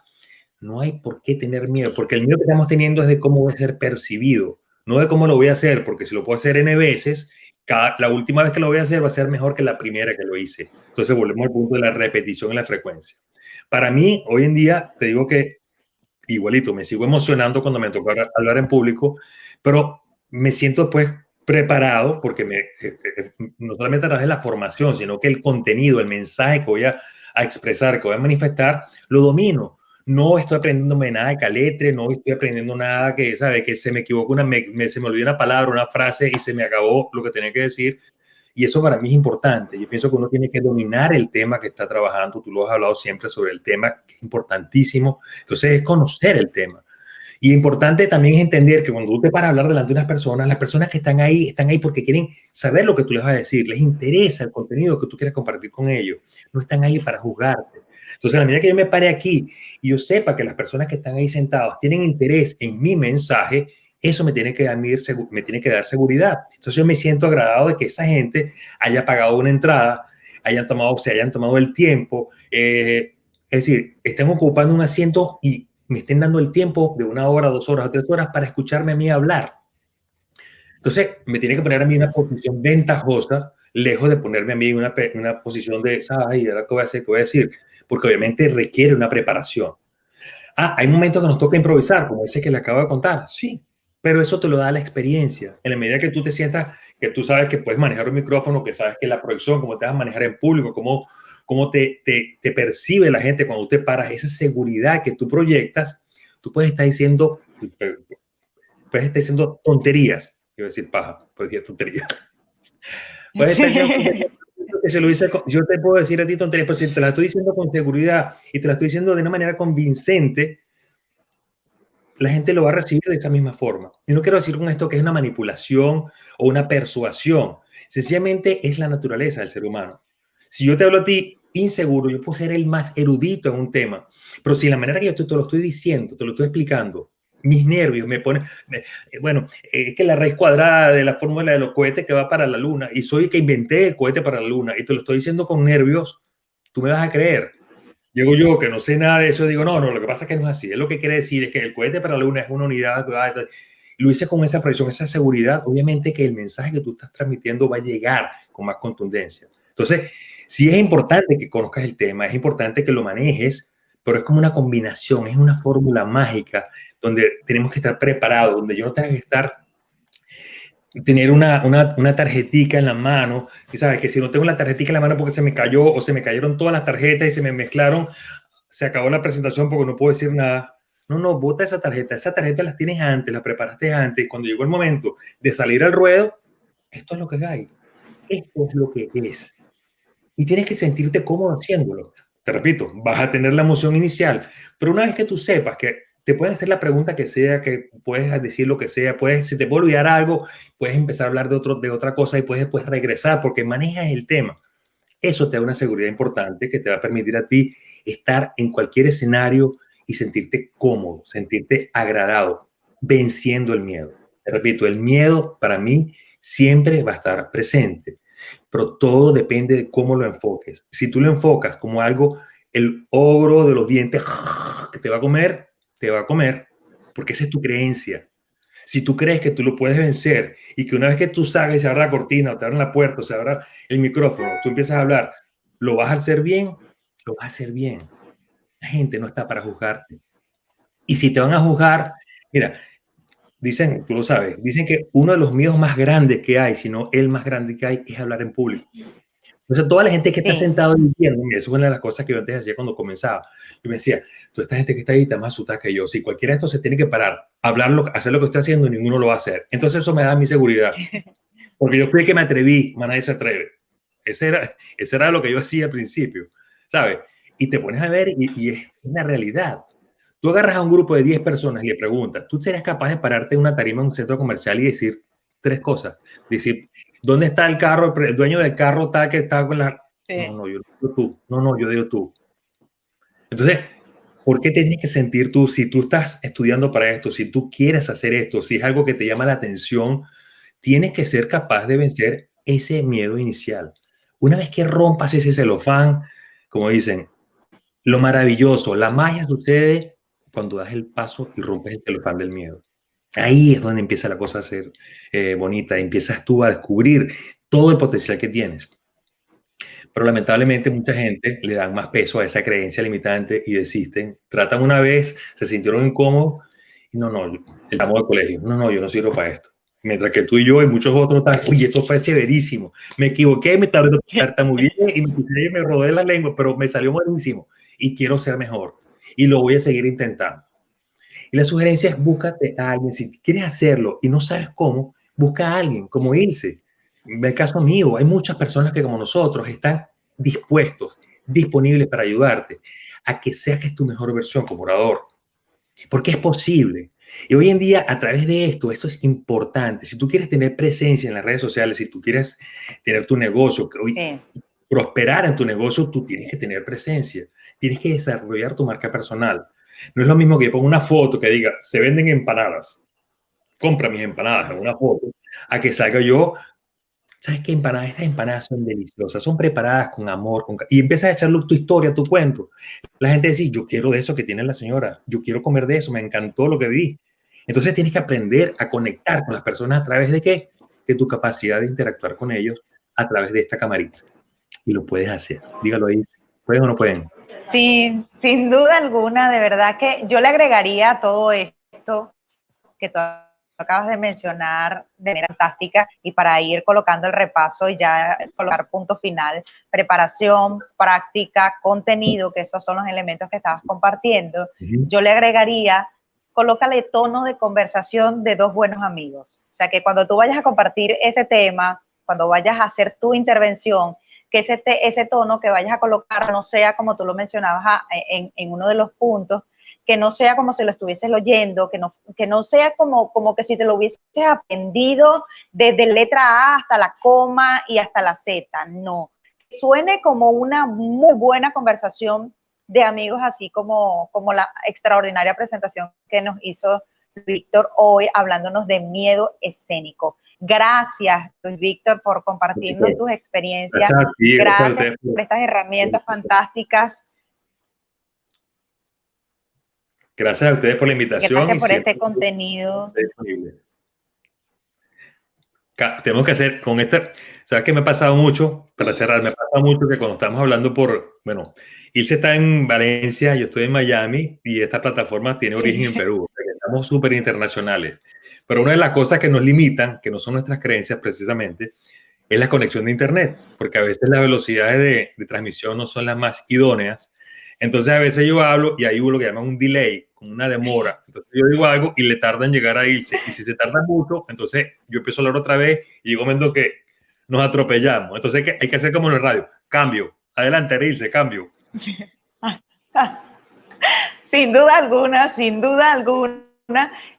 no hay por qué tener miedo, porque el miedo que estamos teniendo es de cómo voy a ser percibido, no de cómo lo voy a hacer, porque si lo puedo hacer N veces, la última vez que lo voy a hacer va a ser mejor que la primera que lo hice. Entonces volvemos al punto de la repetición y la frecuencia. Para mí, hoy en día, te digo que igualito, me sigo emocionando cuando me toca hablar en público, pero me siento pues preparado porque no solamente a través de la formación, sino que el contenido, el mensaje que voy a expresar, que voy a manifestar, lo domino. No estoy aprendiéndome nada de caletre, no estoy aprendiendo nada que, ¿sabe? Que se me equivoca, se me olvidó una palabra, una frase y se me acabó lo que tenía que decir. Y eso para mí es importante. Yo pienso que uno tiene que dominar el tema que está trabajando. Tú lo has hablado siempre sobre el tema, que es importantísimo. Entonces es conocer el tema. Y importante también es entender que cuando tú te paras a hablar delante de unas personas, las personas que están ahí porque quieren saber lo que tú les vas a decir. Les interesa el contenido que tú quieres compartir con ellos. No están ahí para juzgarte. Entonces, a la medida que yo me pare aquí y yo sepa que las personas que están ahí sentadas tienen interés en mi mensaje, eso me tiene que dar seguridad. Entonces yo me siento agradado de que esa gente haya pagado una entrada, se hayan tomado el tiempo, es decir, estén ocupando un asiento y me estén dando el tiempo de 1 hora, 2 horas o 3 horas para escucharme a mí hablar. Entonces me tiene que poner a mí en una posición ventajosa, lejos de ponerme a mí en una posición de, ay, ¿ahora qué voy a hacer? ¿Qué voy a decir? Porque obviamente requiere una preparación. Hay momentos que nos toca improvisar, como ese que le acabo de contar, sí, pero eso te lo da la experiencia. En la medida que tú te sientas, que tú sabes que puedes manejar un micrófono, que sabes que la proyección, cómo te vas a manejar en público, cómo te percibe la gente cuando tú te paras, esa seguridad que tú proyectas, tú puedes estar diciendo tonterías. Quiero decir paja, puedes decir tonterías. Puedes estar diciendo tonterías. Yo te puedo decir a ti tonterías, pero si te la estoy diciendo con seguridad y te la estoy diciendo de una manera convincente, la gente lo va a recibir de esa misma forma. Y no quiero decir con esto que es una manipulación o una persuasión. Sencillamente es la naturaleza del ser humano. Si yo te hablo a ti inseguro, yo puedo ser el más erudito en un tema, pero si la manera que yo te lo estoy diciendo, te lo estoy explicando, mis nervios me ponen, es que la raíz cuadrada de la fórmula de los cohetes que va para la luna, y soy el que inventé el cohete para la luna, y te lo estoy diciendo con nervios, tú me vas a creer. Llego yo, que no sé nada de eso, digo, no, lo que pasa es que no es así. Es lo que quiere decir es que el cohete para la luna es una unidad. Lo hice con esa presión, esa seguridad. Obviamente que el mensaje que tú estás transmitiendo va a llegar con más contundencia. Entonces, sí es importante que conozcas el tema, es importante que lo manejes, pero es como una combinación, es una fórmula mágica donde tenemos que estar preparados, donde yo no tenga que tener una tarjetica en la mano, y sabes que si no tengo la tarjetica en la mano porque se me cayó o se me cayeron todas las tarjetas y se me mezclaron, se acabó la presentación porque no puedo decir nada. No, bota esa tarjeta las tienes antes, las preparaste antes, cuando llegó el momento de salir al ruedo, esto es lo que hay, esto es lo que es. Y tienes que sentirte cómodo haciéndolo. Te repito, vas a tener la emoción inicial, pero una vez que tú sepas que te pueden hacer la pregunta que sea, que puedes decir lo que sea, si te puede olvidar algo, puedes empezar a hablar de otra cosa y puedes después regresar porque manejas el tema. Eso te da una seguridad importante que te va a permitir a ti estar en cualquier escenario y sentirte cómodo, sentirte agradado, venciendo el miedo. Te repito, el miedo para mí siempre va a estar presente, pero todo depende de cómo lo enfoques. Si tú lo enfocas como algo, el ogro de los dientes que te va a comer, porque esa es tu creencia. Si tú crees que tú lo puedes vencer y que una vez que tú salgas y se abra la cortina o te abran la puerta o se abra el micrófono, tú empiezas a hablar, ¿lo vas a hacer bien? Lo vas a hacer bien. La gente no está para juzgarte. Y si te van a juzgar, mira, dicen, tú lo sabes, dicen que uno de los miedos más grandes que hay, si no el más grande que hay, es hablar en público. Entonces, toda la gente que está sentada viviendo, eso es una de las cosas que yo antes hacía cuando comenzaba. Yo me decía, toda esta gente que está ahí está más asustada que yo. Si cualquiera de estos se tiene que parar, hacer lo que estoy haciendo, ninguno lo va a hacer. Entonces, eso me da mi seguridad. Porque yo fui el que me atreví, nadie se atreve. Ese era lo que yo hacía al principio, ¿sabes? Y te pones a ver y es una realidad. Tú agarras a un grupo de 10 personas y le preguntas, ¿tú serías capaz de pararte en una tarima en un centro comercial y decir 3 cosas? Decir, ¿dónde está el carro, el dueño del carro tal que está con la... Sí. No, yo digo tú. No, yo digo tú. Entonces, ¿por qué tienes que sentir tú, si tú estás estudiando para esto, si tú quieres hacer esto, si es algo que te llama la atención, tienes que ser capaz de vencer ese miedo inicial. Una vez que rompas ese celofán, como dicen, lo maravilloso, la magia sucede cuando das el paso y rompes el celofán del miedo. Ahí es donde empieza la cosa a ser bonita, empiezas tú a descubrir todo el potencial que tienes. Pero lamentablemente mucha gente le dan más peso a esa creencia limitante y desisten. Tratan una vez, se sintieron incómodos y estamos del colegio. No, yo no sirvo para esto. Mientras que tú y yo y muchos otros están, oye, esto fue severísimo. Me equivoqué, me tartamudeé y me rodé la lengua, pero me salió buenísimo y quiero ser mejor. Y lo voy a seguir intentando. Y la sugerencia es búscate a alguien. Si quieres hacerlo y no sabes cómo, busca a alguien, como Ilse. En el caso mío, hay muchas personas que como nosotros están dispuestos, disponibles para ayudarte a que saques tu mejor versión como orador. Porque es posible. Y hoy en día, a través de esto, eso es importante. Si tú quieres tener presencia en las redes sociales, si tú quieres tener tu negocio, prosperar en tu negocio, tú tienes que tener presencia. Tienes que desarrollar tu marca personal. No es lo mismo que yo ponga una foto que diga, se venden empanadas, compra mis empanadas en una foto, a que salga yo, ¿sabes qué empanadas? Estas empanadas son deliciosas, son preparadas con amor, y empiezas a echarle tu historia, tu cuento. La gente dice, yo quiero de eso que tiene la señora, yo quiero comer de eso, me encantó lo que vi. Entonces tienes que aprender a conectar con las personas a través de ¿qué? De tu capacidad de interactuar con ellos a través de esta camarita. Y lo puedes hacer. Dígalo ahí. ¿Pueden o no pueden? Sin duda alguna, de verdad que yo le agregaría a todo esto que tú acabas de mencionar de manera fantástica, y para ir colocando el repaso y ya colocar punto final, preparación, práctica, contenido, que esos son los elementos que estabas compartiendo. Yo le agregaría, colócale tono de conversación de dos buenos amigos. O sea, que cuando tú vayas a compartir ese tema, cuando vayas a hacer tu intervención, que ese tono que vayas a colocar no sea como tú lo mencionabas en uno de los puntos, que no sea como si lo estuvieses oyendo, que no sea como que si te lo hubieses aprendido desde letra A hasta la coma y hasta la Z, no. Suene como una muy buena conversación de amigos, así como la extraordinaria presentación que nos hizo Víctor hoy, hablándonos de miedo escénico. Gracias, Luis Víctor, por compartirnos tus experiencias. Gracias por estas herramientas fantásticas. Gracias a ustedes por la invitación. Gracias por este contenido. Tenemos que hacer con esta, ¿sabes qué me ha pasado mucho? Para cerrar, me ha pasado mucho que cuando estamos hablando Ilse está en Valencia, yo estoy en Miami y esta plataforma tiene origen en Perú. Estamos súper internacionales. Pero una de las cosas que nos limitan, que no son nuestras creencias precisamente, es la conexión de Internet, porque a veces las velocidades de transmisión no son las más idóneas. Entonces a veces yo hablo y hay lo que llaman un delay, como una demora. Entonces yo digo algo y le tarda en llegar a Ilse. Y si se tarda mucho, entonces yo empiezo a hablar otra vez y digo momento que nos atropellamos. Entonces hay que hacer como en el radio. Cambio. Adelante, Ilse, cambio. Sin duda alguna, sin duda alguna.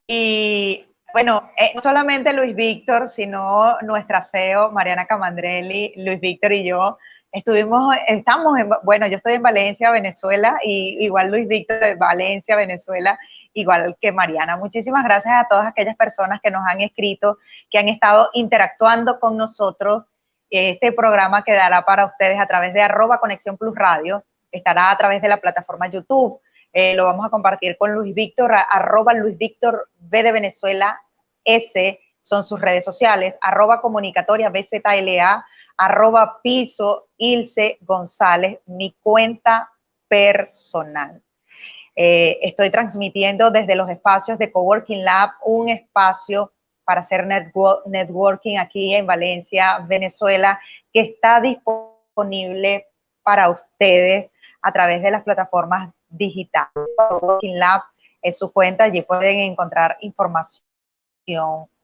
Y bueno, no solamente Luis Víctor, sino nuestra CEO, Mariana Camandrelli, Luis Víctor y yo, yo estoy en Valencia, Venezuela, y igual Luis Víctor de Valencia, Venezuela, igual que Mariana. Muchísimas gracias a todas aquellas personas que nos han escrito, que han estado interactuando con nosotros. Este programa quedará para ustedes a través de @Conexión Plus Radio, estará a través de la plataforma YouTube. Lo vamos a compartir con Luis Víctor, @LuisVíctorB de Venezuela S, son sus redes sociales, @Comunicatoria BZLA, @Piso Ilse González, mi cuenta personal. Estoy transmitiendo desde los espacios de Coworking Lab, un espacio para hacer networking aquí en Valencia, Venezuela, que está disponible para ustedes a través de las plataformas digitales. Coworking Lab es su cuenta, allí pueden encontrar información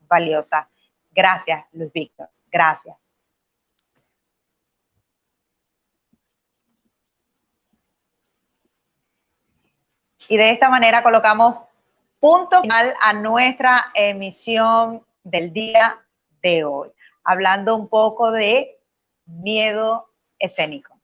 valiosa. Gracias, Luis Víctor. Gracias. Y de esta manera colocamos punto final a nuestra emisión del día de hoy, hablando un poco de miedo escénico.